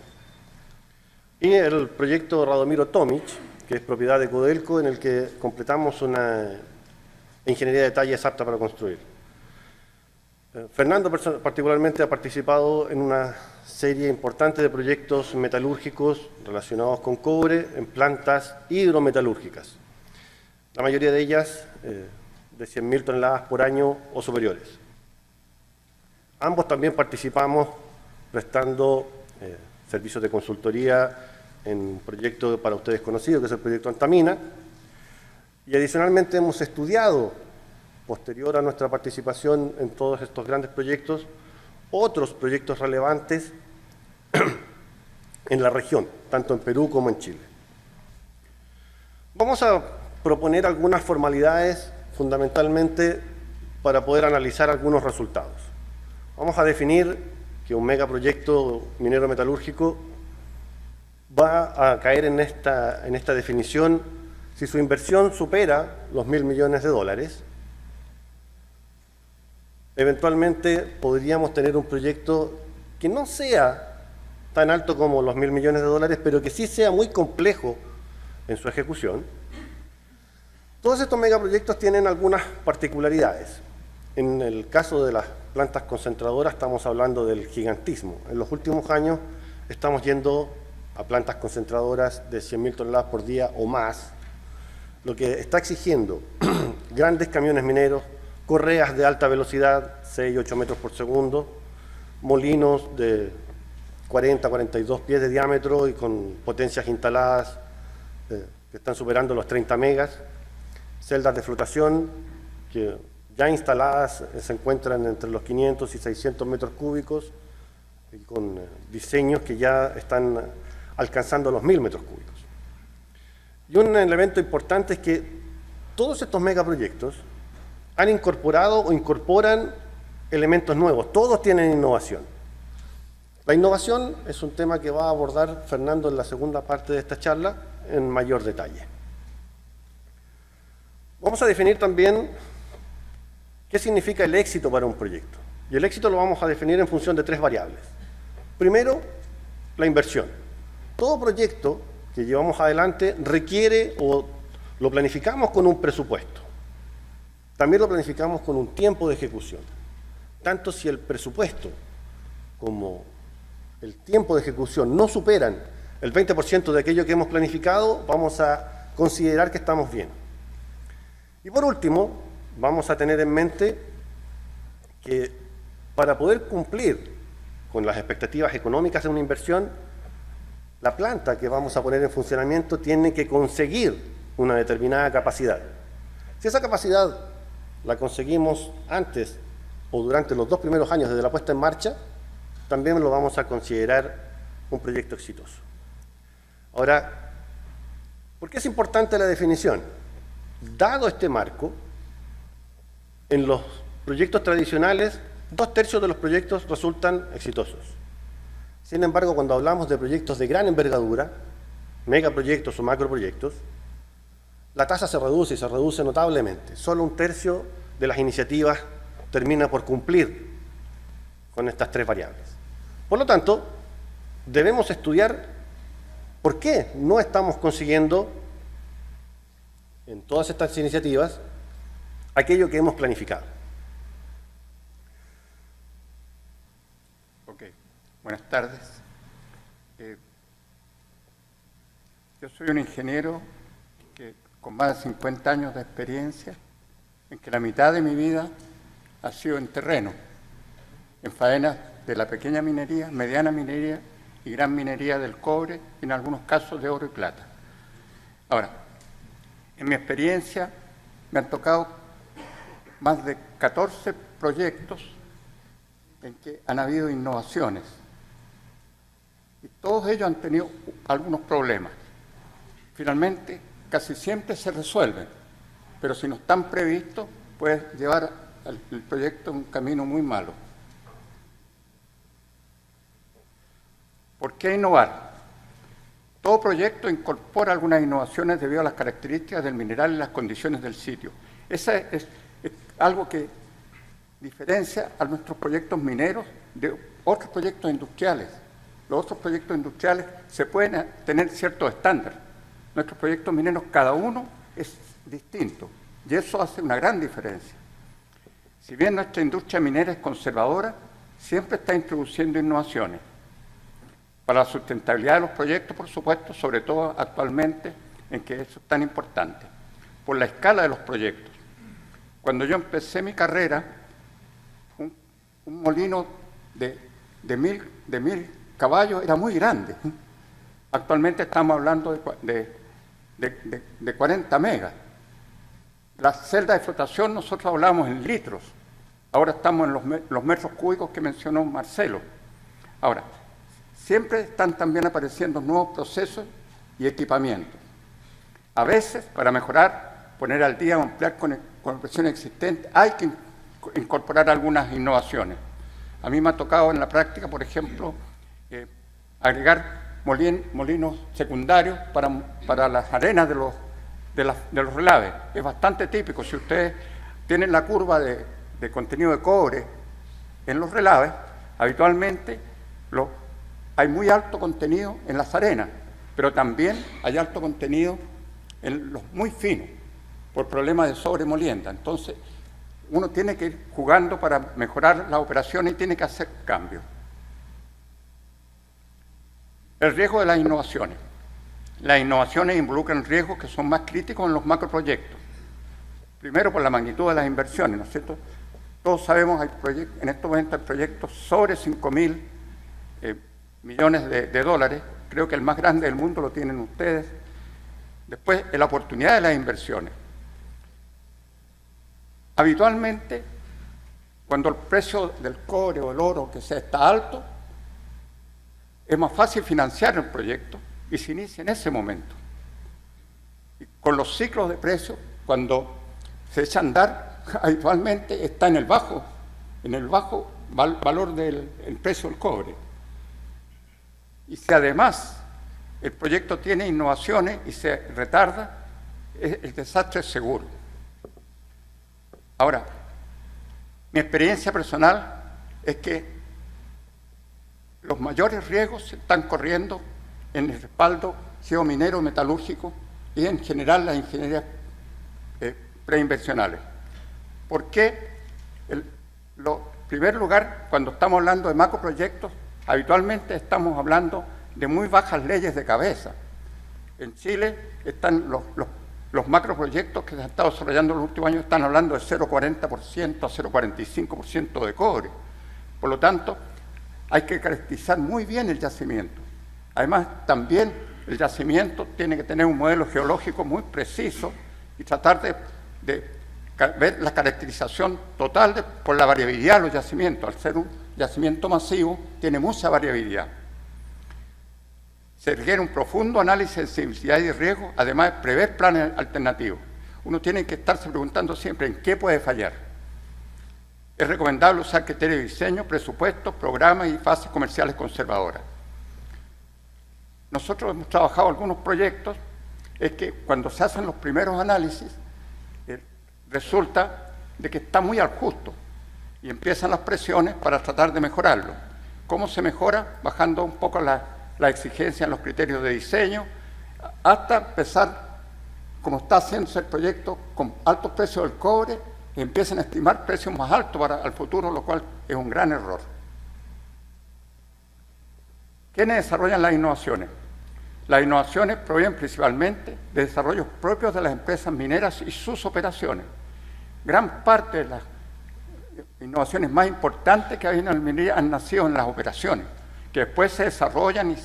Y el proyecto Radomiro Tomic, que es propiedad de Codelco, en el que completamos una ingeniería de detalles apta para construir. Fernando particularmente ha participado en una serie importante de proyectos metalúrgicos relacionados con cobre en plantas hidrometalúrgicas. La mayoría de ellas de 100.000 toneladas por año o superiores. Ambos también participamos prestando servicios de consultoría en un proyecto para ustedes conocido, que es el proyecto Antamina. Y adicionalmente hemos estudiado, posterior a nuestra participación en todos estos grandes proyectos, otros proyectos relevantes en la región, tanto en Perú como en Chile. Vamos a proponer algunas formalidades fundamentalmente para poder analizar algunos resultados. Vamos a definir que un megaproyecto minero metalúrgico va a caer en esta definición si su inversión supera los $1.000 millones. Eventualmente podríamos tener un proyecto que no sea tan alto como los $1.000 millones, pero que sí sea muy complejo en su ejecución. Todos estos megaproyectos tienen algunas particularidades. En el caso de las plantas concentradoras estamos hablando del gigantismo. En los últimos años estamos yendo a plantas concentradoras de 100.000 toneladas por día o más, lo que está exigiendo grandes camiones mineros, correas de alta velocidad, 6 y 8 metros por segundo, molinos de 40, 42 pies de diámetro y con potencias instaladas que están superando los 30 megas, celdas de flotación que ya instaladas se encuentran entre los 500 y 600 metros cúbicos y con diseños que ya están alcanzando los 1.000 metros cúbicos. Y un elemento importante es que todos estos megaproyectos han incorporado o incorporan elementos nuevos, todos tienen innovación. La innovación es un tema que va a abordar Fernando en la segunda parte de esta charla en mayor detalle. Vamos a definir también qué significa el éxito para un proyecto. Y el éxito lo vamos a definir en función de 3 variables. Primero, la inversión. Todo proyecto que llevamos adelante requiere o lo planificamos con un presupuesto. También lo planificamos con un tiempo de ejecución. Tanto si el presupuesto como el tiempo de ejecución no superan el 20% de aquello que hemos planificado, vamos a considerar que estamos bien. Y por último, vamos a tener en mente que para poder cumplir con las expectativas económicas de una inversión, la planta que vamos a poner en funcionamiento tiene que conseguir una determinada capacidad. Si esa capacidad la conseguimos antes o durante los 2 primeros años desde la puesta en marcha, también lo vamos a considerar un proyecto exitoso. Ahora, ¿por qué es importante la definición? Dado este marco, en los proyectos tradicionales, 2/3 de los proyectos resultan exitosos. Sin embargo, cuando hablamos de proyectos de gran envergadura, megaproyectos o macroproyectos, la tasa se reduce y se reduce notablemente. Solo 1/3 de las iniciativas termina por cumplir con estas 3 variables. Por lo tanto, debemos estudiar por qué no estamos consiguiendo en todas estas iniciativas aquello que hemos planificado. Ok, buenas tardes. Yo soy un ingeniero con más de 50 años de experiencia, en que la mitad de mi vida ha sido en terreno, en faenas de la pequeña minería, mediana minería y gran minería del cobre, y en algunos casos de oro y plata. Ahora, en mi experiencia me han tocado más de 14 proyectos en que han habido innovaciones y todos ellos han tenido algunos problemas. Finalmente, casi siempre se resuelven, pero si no están previstos, puede llevar el proyecto a un camino muy malo. ¿Por qué innovar? Todo proyecto incorpora algunas innovaciones debido a las características del mineral y las condiciones del sitio. Esa es algo que diferencia a nuestros proyectos mineros de otros proyectos industriales. Los otros proyectos industriales se pueden tener ciertos estándares. Nuestros proyectos mineros, cada uno es distinto, y eso hace una gran diferencia. Si bien nuestra industria minera es conservadora, siempre está introduciendo innovaciones para la sustentabilidad de los proyectos, por supuesto, sobre todo actualmente, en que eso es tan importante, por la escala de los proyectos. Cuando yo empecé mi carrera, un molino de mil caballos era muy grande. Actualmente estamos hablando de 40 megas. La celda de flotación nosotros hablamos en litros. Ahora estamos en los metros cúbicos que mencionó Marcelo. Ahora, siempre están también apareciendo nuevos procesos y equipamientos. A veces, para mejorar, poner al día o ampliar con operaciones existentes, hay que incorporar algunas innovaciones. A mí me ha tocado en la práctica, por ejemplo, agregar molinos secundarios para las arenas de los relaves. Es bastante típico. Si ustedes tienen la curva de contenido de cobre en los relaves, habitualmente hay muy alto contenido en las arenas, pero también hay alto contenido en los muy finos, por problemas de sobremolienda. Entonces, uno tiene que ir jugando para mejorar la operación y tiene que hacer cambios. El riesgo de las innovaciones. Las innovaciones involucran riesgos que son más críticos en los macroproyectos. Primero, por la magnitud de las inversiones, ¿no es cierto? Todos sabemos, en estos momentos hay proyectos sobre 5.000 millones de dólares. Creo que el más grande del mundo lo tienen ustedes. Después, la oportunidad de las inversiones. Habitualmente, cuando el precio del cobre o el oro que sea está alto, es más fácil financiar el proyecto y se inicia en ese momento. Y con los ciclos de precios, cuando se echa a andar, habitualmente está en el bajo valor del precio del cobre. Y si además el proyecto tiene innovaciones y se retarda, el desastre es seguro. Ahora, mi experiencia personal es que los mayores riesgos se están corriendo en el respaldo geominero metalúrgico y en general las ingenierías preinversionales. ¿Por qué? En primer lugar, cuando estamos hablando de macroproyectos, habitualmente estamos hablando de muy bajas leyes de cabeza. En Chile están los macroproyectos que se han estado desarrollando en los últimos años, están hablando de 0,40% a 0,45% de cobre. Por lo tanto, hay que caracterizar muy bien el yacimiento. Además, también el yacimiento tiene que tener un modelo geológico muy preciso y tratar de ver la caracterización total por la variabilidad de los yacimientos. Al ser un yacimiento masivo, tiene mucha variabilidad. Se requiere un profundo análisis de sensibilidad y de riesgo, además de prever planes alternativos. Uno tiene que estarse preguntando siempre en qué puede fallar. Es recomendable usar criterios de diseño, presupuestos, programas y fases comerciales conservadoras. Nosotros hemos trabajado algunos proyectos, es que cuando se hacen los primeros análisis, resulta de que está muy al justo y empiezan las presiones para tratar de mejorarlo. ¿Cómo se mejora? Bajando un poco la exigencia en los criterios de diseño, hasta empezar, como está haciéndose el proyecto, con altos precios del cobre, y empiezan a estimar precios más altos para el futuro, lo cual es un gran error. ¿Quiénes desarrollan las innovaciones? Las innovaciones provienen principalmente de desarrollos propios de las empresas mineras y sus operaciones. Gran parte de las innovaciones más importantes que hay en la minería han nacido en las operaciones, que después se desarrollan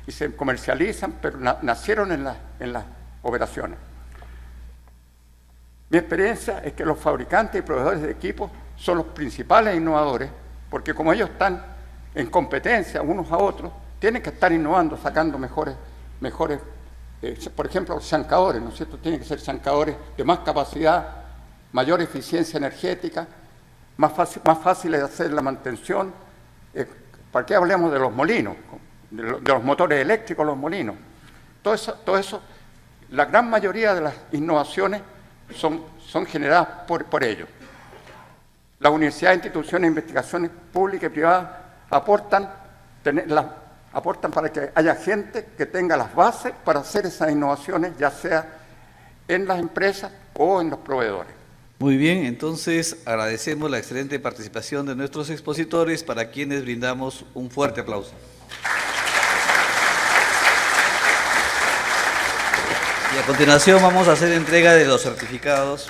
y se comercializan, pero nacieron en las operaciones. Mi experiencia es que los fabricantes y proveedores de equipos son los principales innovadores, porque como ellos están en competencia unos a otros, tienen que estar innovando, sacando mejores por ejemplo, los chancadores, ¿no es cierto? Tienen que ser chancadores de más capacidad, mayor eficiencia energética, más fáciles de hacer la mantención. ¿Para qué hablamos de los molinos? De los motores eléctricos, los molinos. Todo eso, la gran mayoría de las innovaciones son generadas por ellos. Las universidades, instituciones de investigaciones públicas y privadas aportan para que haya gente que tenga las bases para hacer esas innovaciones, ya sea en las empresas o en los proveedores. Muy bien, entonces agradecemos la excelente participación de nuestros expositores, para quienes brindamos un fuerte aplauso. Y a continuación vamos a hacer entrega de los certificados.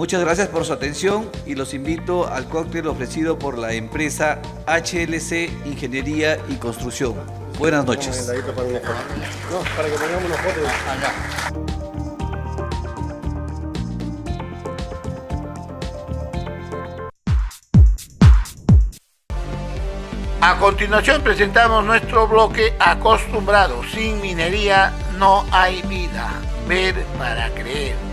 Muchas gracias por su atención y los invito al cóctel ofrecido por la empresa HLC Ingeniería y Construcción. Buenas noches. Para que pongamos una foto. A continuación presentamos nuestro bloque acostumbrado. Sin minería no hay vida. Ver para creer.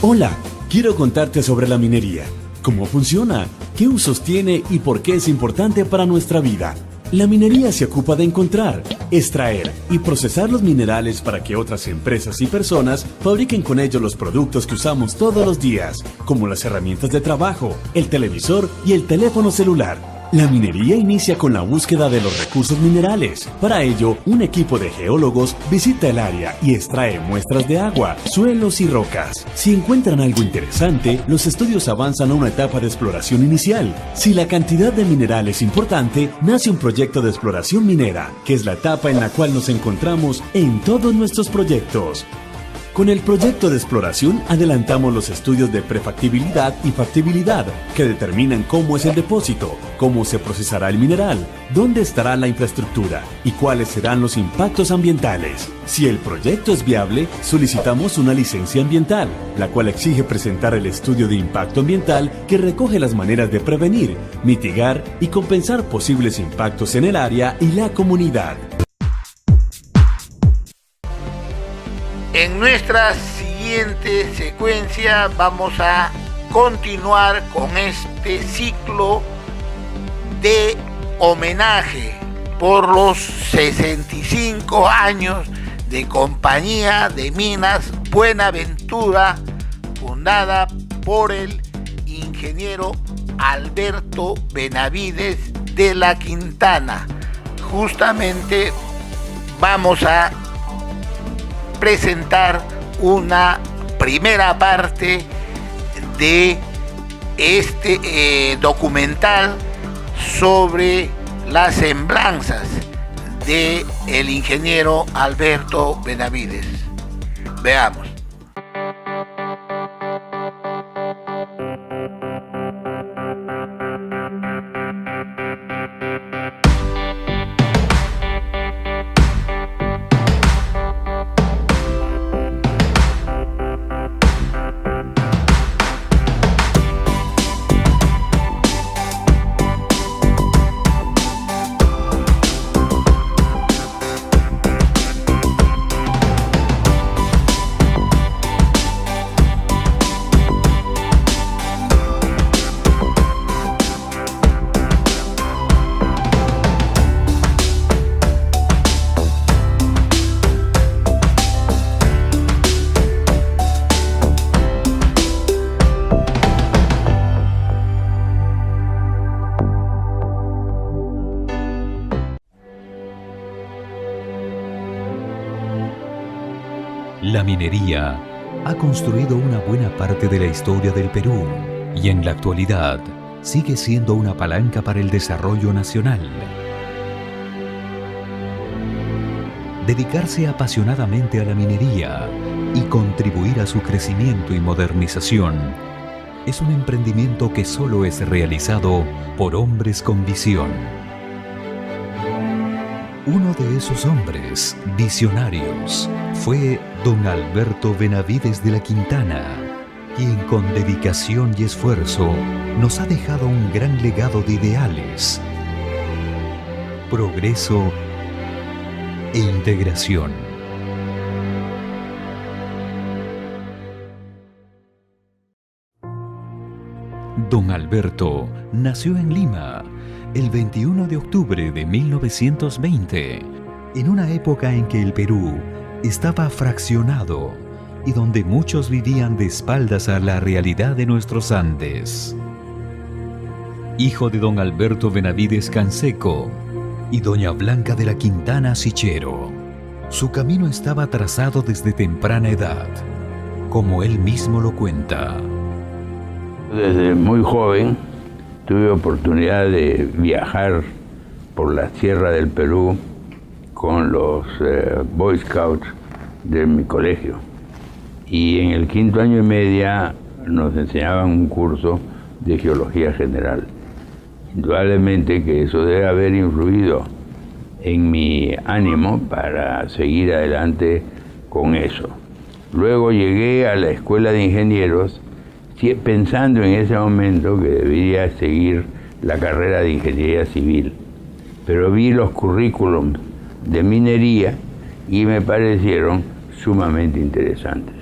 Hola, quiero contarte sobre la minería. ¿Cómo funciona? ¿Qué usos tiene y por qué es importante para nuestra vida? La minería se ocupa de encontrar, extraer y procesar los minerales para que otras empresas y personas fabriquen con ellos los productos que usamos todos los días, como las herramientas de trabajo, el televisor y el teléfono celular. La minería inicia con la búsqueda de los recursos minerales. Para ello, un equipo de geólogos visita el área y extrae muestras de agua, suelos y rocas. Si encuentran algo interesante, los estudios avanzan a una etapa de exploración inicial. Si la cantidad de mineral es importante, nace un proyecto de exploración minera, que es la etapa en la cual nos encontramos en todos nuestros proyectos. Con el proyecto de exploración adelantamos los estudios de prefactibilidad y factibilidad, que determinan cómo es el depósito, cómo se procesará el mineral, dónde estará la infraestructura y cuáles serán los impactos ambientales. Si el proyecto es viable, solicitamos una licencia ambiental, la cual exige presentar el estudio de impacto ambiental que recoge las maneras de prevenir, mitigar y compensar posibles impactos en el área y la comunidad. En nuestra siguiente secuencia vamos a continuar con este ciclo de homenaje por los 65 años de Compañía de Minas Buenaventura, fundada por el ingeniero Alberto Benavides de la Quintana. Justamente vamos a presentar una primera parte de este documental sobre las semblanzas de el ingeniero Alberto Benavides. Veamos. La minería ha construido una buena parte de la historia del Perú y en la actualidad sigue siendo una palanca para el desarrollo nacional. Dedicarse apasionadamente a la minería y contribuir a su crecimiento y modernización es un emprendimiento que solo es realizado por hombres con visión. Uno de esos hombres visionarios fue don Alberto Benavides de la Quintana, quien con dedicación y esfuerzo nos ha dejado un gran legado de ideales, progreso e integración. Don Alberto nació en Lima el 21 de octubre de 1920, en una época en que el Perú estaba fraccionado y donde muchos vivían de espaldas a la realidad de nuestros Andes. Hijo de don Alberto Benavides Canseco y doña Blanca de la Quintana Sichero, su camino estaba trazado desde temprana edad, como él mismo lo cuenta. Desde muy joven tuve oportunidad de viajar por la sierra del Perú con los Boy Scouts de mi colegio. Y en el 5º año y media nos enseñaban un curso de geología general. Indudablemente que eso debe haber influido en mi ánimo para seguir adelante con eso. Luego llegué a la Escuela de Ingenieros pensando en ese momento que debería seguir la carrera de Ingeniería Civil, pero vi los currículums de minería y me parecieron sumamente interesantes.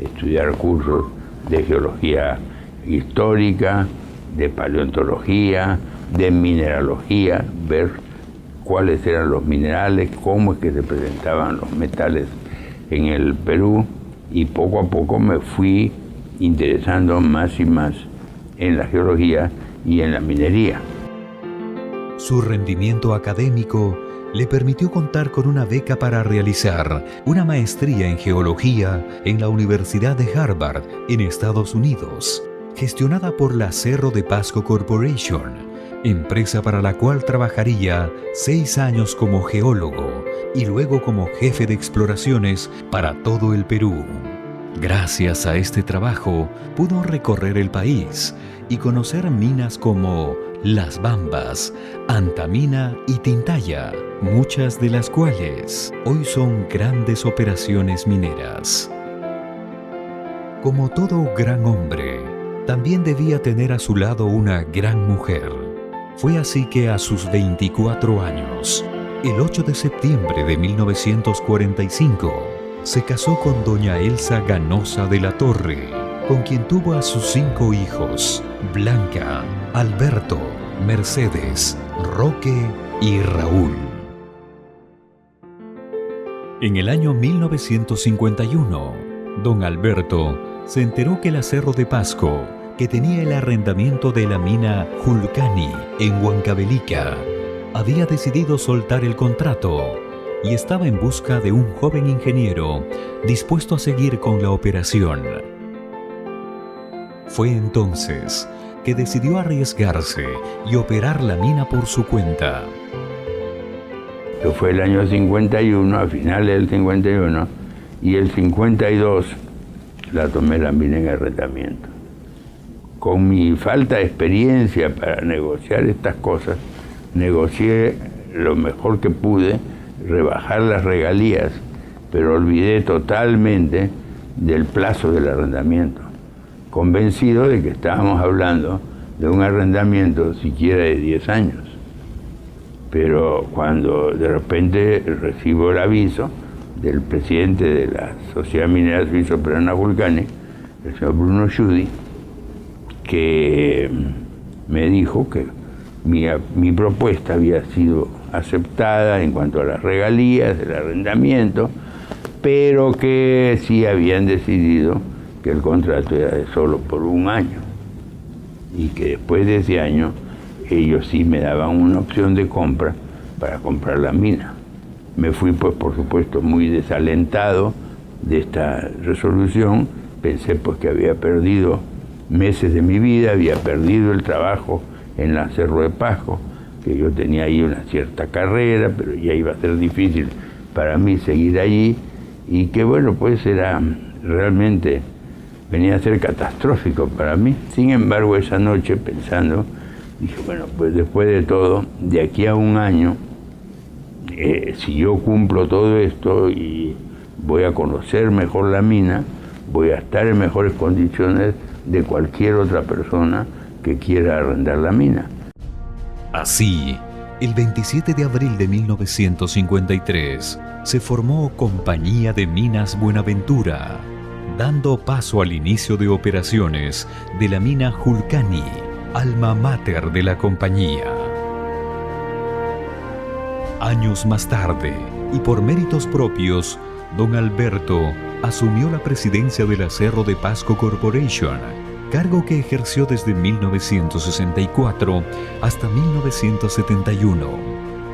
Estudiar cursos de geología histórica, de paleontología, de mineralogía, ver cuáles eran los minerales, cómo es que se presentaban los metales en el Perú, y poco a poco me fui interesando más y más en la geología y en la minería. Su rendimiento académico le permitió contar con una beca para realizar una maestría en geología en la Universidad de Harvard, en Estados Unidos, gestionada por la Cerro de Pasco Corporation, empresa para la cual trabajaría 6 años como geólogo y luego como jefe de exploraciones para todo el Perú. Gracias a este trabajo, pudo recorrer el país y conocer minas como Las Bambas, Antamina y Tintaya, muchas de las cuales hoy son grandes operaciones mineras. Como todo gran hombre, también debía tener a su lado una gran mujer. Fue así que a sus 24 años, el 8 de septiembre de 1945, se casó con doña Elsa Ganosa de la Torre, con quien tuvo a sus 5 hijos, Blanca, Alberto, Mercedes, Roque y Raúl. En el año 1951, don Alberto se enteró que la Cerro de Pasco, que tenía el arrendamiento de la mina Julcani en Huancavelica, había decidido soltar el contrato y estaba en busca de un joven ingeniero dispuesto a seguir con la operación. Fue entonces que decidió arriesgarse y operar la mina por su cuenta. Esto fue el año 51, a finales del 51, y el 52 la tomé la mina en arrendamiento. Con mi falta de experiencia para negociar estas cosas, negocié lo mejor que pude, rebajar las regalías, pero olvidé totalmente del plazo del arrendamiento, convencido de que estábamos hablando de un arrendamiento siquiera de 10 años. Pero cuando de repente recibo el aviso del presidente de la Sociedad Minera Suizo-Peruana Julcani, el señor Bruno Schudi, que me dijo que mi propuesta había sido aceptada en cuanto a las regalías del arrendamiento, pero que sí habían decidido que el contrato era de solo por 1 año y que después de ese año ellos sí me daban una opción de compra para comprar la mina. Me fui, pues, por supuesto, muy desalentado de esta resolución. Pensé, pues, que había perdido meses de mi vida, había perdido el trabajo en la Cerro de Pasco, que yo tenía ahí una cierta carrera, pero ya iba a ser difícil para mí seguir allí, y que, bueno, pues era realmente, venía a ser catastrófico para mí. Sin embargo, esa noche, pensando, dije, bueno, pues después de todo, de aquí a 1 año, si yo cumplo todo esto y voy a conocer mejor la mina, voy a estar en mejores condiciones de cualquier otra persona que quiera arrendar la mina. Así, el 27 de abril de 1953, se formó Compañía de Minas Buenaventura, dando paso al inicio de operaciones de la mina Julcani, alma mater de la compañía. Años más tarde, y por méritos propios, don Alberto asumió la presidencia de la Cerro de Pasco Corporation, cargo que ejerció desde 1964 hasta 1971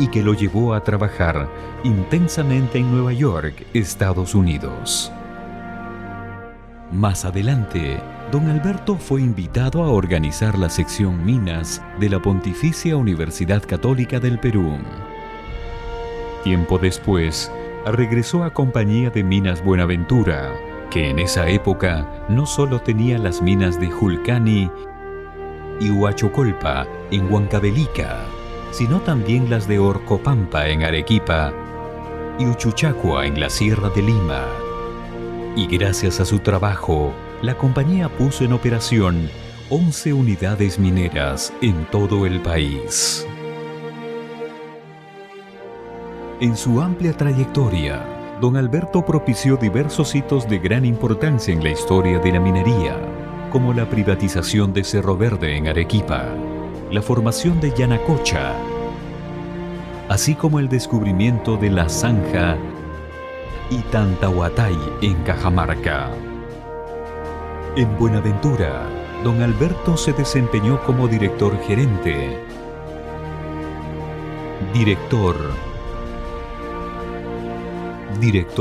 y que lo llevó a trabajar intensamente en Nueva York, Estados Unidos. Más adelante, don Alberto fue invitado a organizar la sección Minas de la Pontificia Universidad Católica del Perú. Tiempo después, regresó a compañía de Minas Buenaventura, que en esa época no solo tenía las minas de Julcani y Huachocolpa en Huancavelica, sino también las de Orcopampa en Arequipa y Uchuchacua en la Sierra de Lima. Y gracias a su trabajo, la compañía puso en operación 11 unidades mineras en todo el país. En su amplia trayectoria, don Alberto propició diversos hitos de gran importancia en la historia de la minería, como la privatización de Cerro Verde en Arequipa, la formación de Yanacocha, así como el descubrimiento de la zanja y Tantahuatay en Cajamarca. En Buenaventura, don Alberto se desempeñó como director gerente, director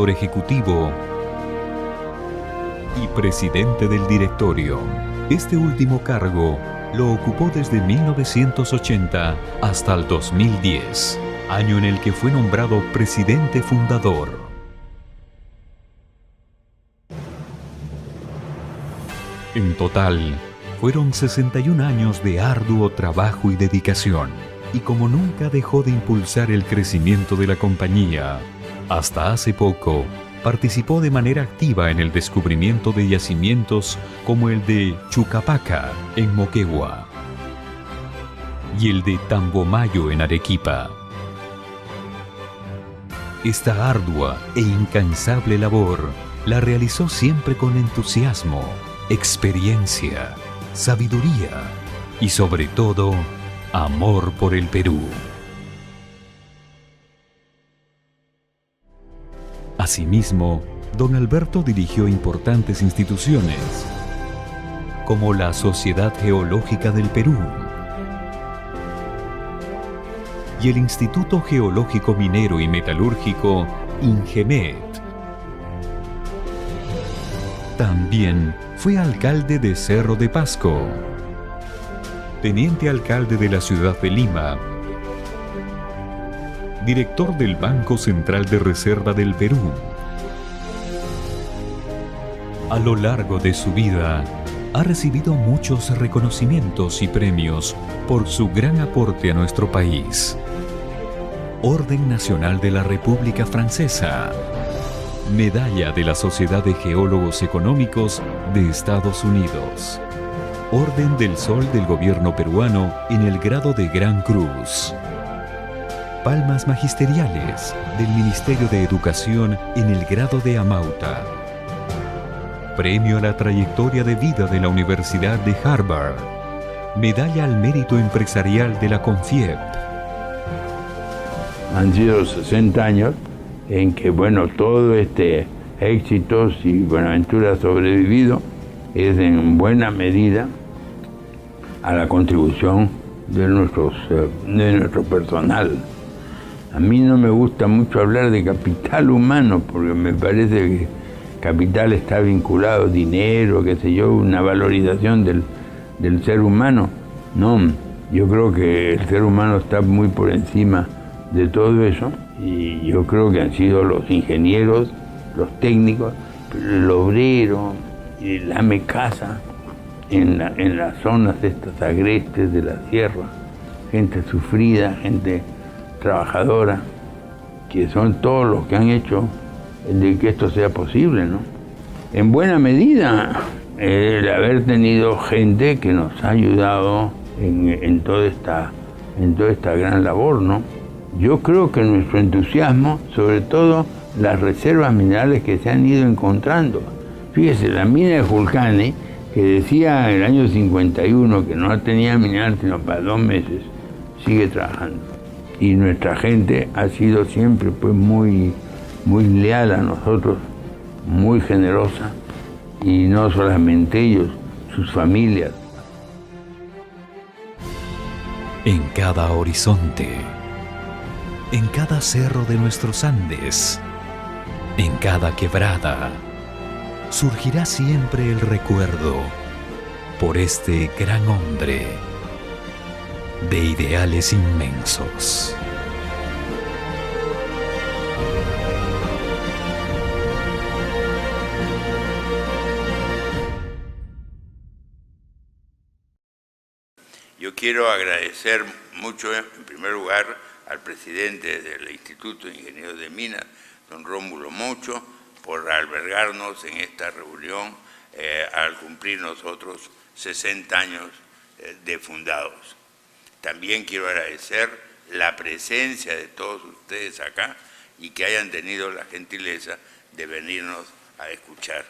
ejecutivo y presidente del directorio. Este último cargo lo ocupó desde 1980 hasta el 2010, año en el que fue nombrado presidente fundador. En total, fueron 61 años de arduo trabajo y dedicación, y como nunca dejó de impulsar el crecimiento de la compañía, hasta hace poco participó de manera activa en el descubrimiento de yacimientos como el de Chucapaca en Moquegua y el de Tambomayo en Arequipa. Esta ardua e incansable labor la realizó siempre con entusiasmo, experiencia, sabiduría y sobre todo, amor por el Perú. Asimismo, don Alberto dirigió importantes instituciones, como la Sociedad Geológica del Perú y el Instituto Geológico Minero y Metalúrgico INGEMET. También fue alcalde de Cerro de Pasco, teniente alcalde de la ciudad de Lima, director del Banco Central de Reserva del Perú. A lo largo de su vida, ha recibido muchos reconocimientos y premios por su gran aporte a nuestro país. Orden Nacional de la República Francesa, Medalla de la Sociedad de Geólogos Económicos de Estados Unidos, Orden del Sol del Gobierno peruano en el grado de Gran Cruz, Palmas Magisteriales del Ministerio de Educación en el grado de Amauta, Premio a la Trayectoria de Vida de la Universidad de Harvard, Medalla al Mérito Empresarial de la CONFIEP. Han sido 60 años en que, todo este éxito, si Buenaventura ha sobrevivido, es en buena medida a la contribución de nuestro personal. A mí no me gusta mucho hablar de capital humano, porque me parece que capital está vinculado a dinero, una valorización del ser humano. No, yo creo que el ser humano está muy por encima de todo eso, y yo creo que han sido los ingenieros, los técnicos, el obrero, el ame casa en las zonas estas agrestes de la sierra, gente sufrida, gente trabajadora, que son todos los que han hecho de que esto sea posible, ¿no? En buena medida, el haber tenido gente que nos ha ayudado en toda esta gran labor, ¿no? Yo creo que nuestro entusiasmo, sobre todo las reservas minerales que se han ido encontrando. Fíjese, la mina de Julcani, que decía en el año 51 que no tenía mineral sino para 2 meses, sigue trabajando. Y nuestra gente ha sido siempre muy leal a nosotros, muy generosa, y no solamente ellos, sus familias. En cada horizonte, en cada cerro de nuestros Andes, en cada quebrada, surgirá siempre el recuerdo por este gran hombre de ideales inmensos. Yo quiero agradecer mucho, en primer lugar, al presidente del Instituto de Ingenieros de Minas, don Rómulo Mocho, por albergarnos en esta reunión al cumplir nosotros 60 años de fundados. También quiero agradecer la presencia de todos ustedes acá y que hayan tenido la gentileza de venirnos a escuchar.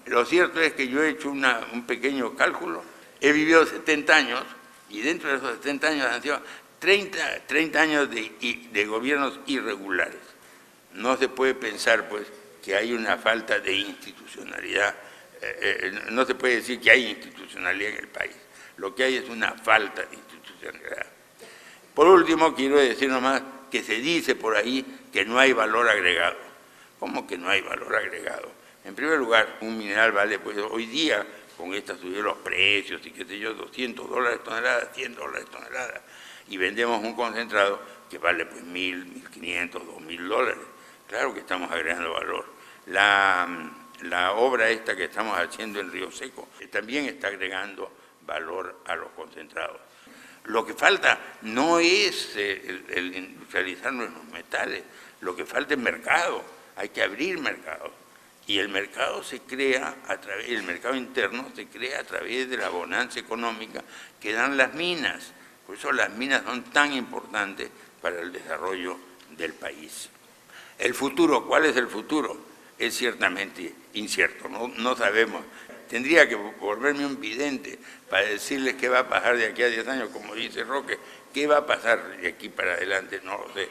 Lo cierto es que yo he hecho un pequeño cálculo, he vivido 70 años y dentro de esos 70 años han sido 30 años de gobiernos irregulares. No se puede pensar pues que hay una falta de institucionalidad, no se puede decir que hay institucionalidad en el país, lo que hay es una falta de institucionalidad. Por último, quiero decir nomás que se dice por ahí que no hay valor agregado. ¿Cómo que no hay valor agregado? En primer lugar, un mineral vale, pues hoy día, con esta subida los precios y qué sé yo, $200 tonelada, $100 tonelada, y vendemos un concentrado que vale pues $1.000, $1.500, $2.000. Claro que estamos agregando valor. La obra esta que estamos haciendo en Río Seco también está agregando valor a los concentrados. Lo que falta no es el industrializar nuestros metales, lo que falta es mercado, hay que abrir mercado. Y el mercado se crea el mercado interno se crea a través de la bonanza económica que dan las minas. Por eso las minas son tan importantes para el desarrollo del país. El futuro, ¿cuál es el futuro? Es ciertamente incierto, no sabemos. Tendría que volverme un vidente para decirles qué va a pasar de aquí a 10 años, como dice Roque, qué va a pasar de aquí para adelante, no lo sé.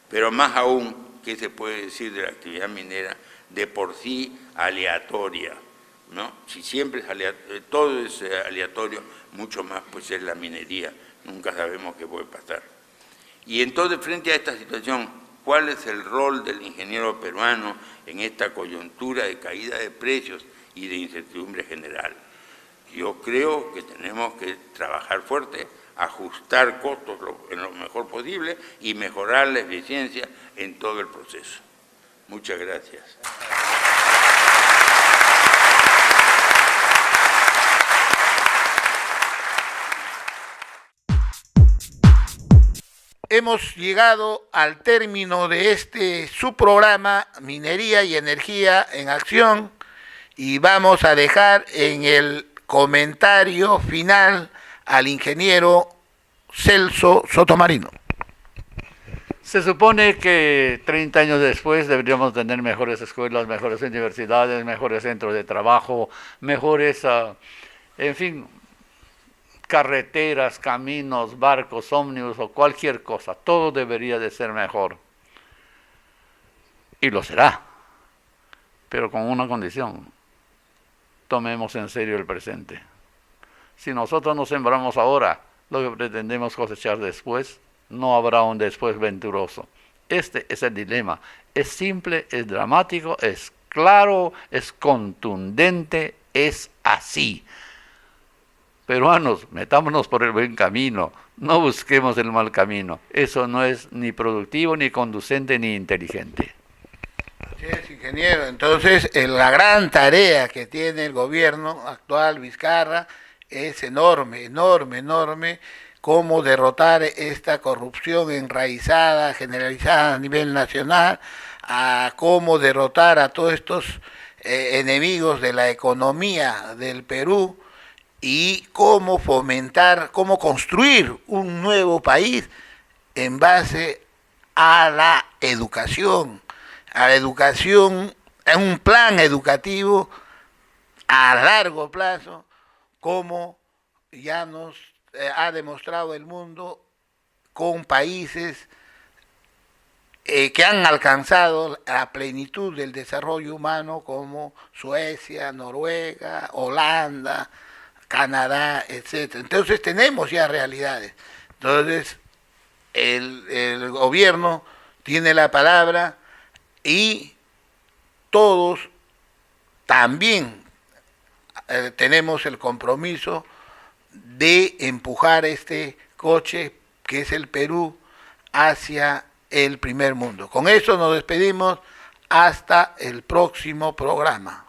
Pero más aún, ¿qué se puede decir de la actividad minera de por sí aleatoria? ¿No? Si siempre es aleatorio, todo es aleatorio, mucho más pues es la minería, nunca sabemos qué puede pasar. Y entonces, frente a esta situación, ¿cuál es el rol del ingeniero peruano en esta coyuntura de caída de precios y de incertidumbre general? Yo creo que tenemos que trabajar fuerte, ajustar costos en lo mejor posible y mejorar la eficiencia en todo el proceso. Muchas gracias. Hemos llegado al término de su programa Minería y Energía en Acción y vamos a dejar en el comentario final al ingeniero Celso Sotomarino. Se supone que 30 años después deberíamos tener mejores escuelas, mejores universidades, mejores centros de trabajo, mejores, en fin, carreteras, caminos, barcos, ómnibus o cualquier cosa. Todo debería de ser mejor. Y lo será, pero con una condición: tomemos en serio el presente. Si nosotros no sembramos ahora lo que pretendemos cosechar después, no habrá un después venturoso. Este es el dilema. Es simple, es dramático, es claro, es contundente, es así. Peruanos, metámonos por el buen camino, no busquemos el mal camino. Eso no es ni productivo, ni conducente, ni inteligente. Así es, ingeniero. Entonces, la gran tarea que tiene el gobierno actual, Vizcarra, es enorme, cómo derrotar esta corrupción enraizada, generalizada a nivel nacional, a cómo derrotar a todos estos enemigos de la economía del Perú y cómo fomentar, cómo construir un nuevo país en base a la educación, en un plan educativo a largo plazo, como ya nos ha demostrado el mundo con países que han alcanzado la plenitud del desarrollo humano como Suecia, Noruega, Holanda, Canadá, etc. Entonces tenemos ya realidades. Entonces el gobierno tiene la palabra y todos también tenemos el compromiso de empujar este coche que es el Perú hacia el primer mundo. Con eso nos despedimos hasta el próximo programa.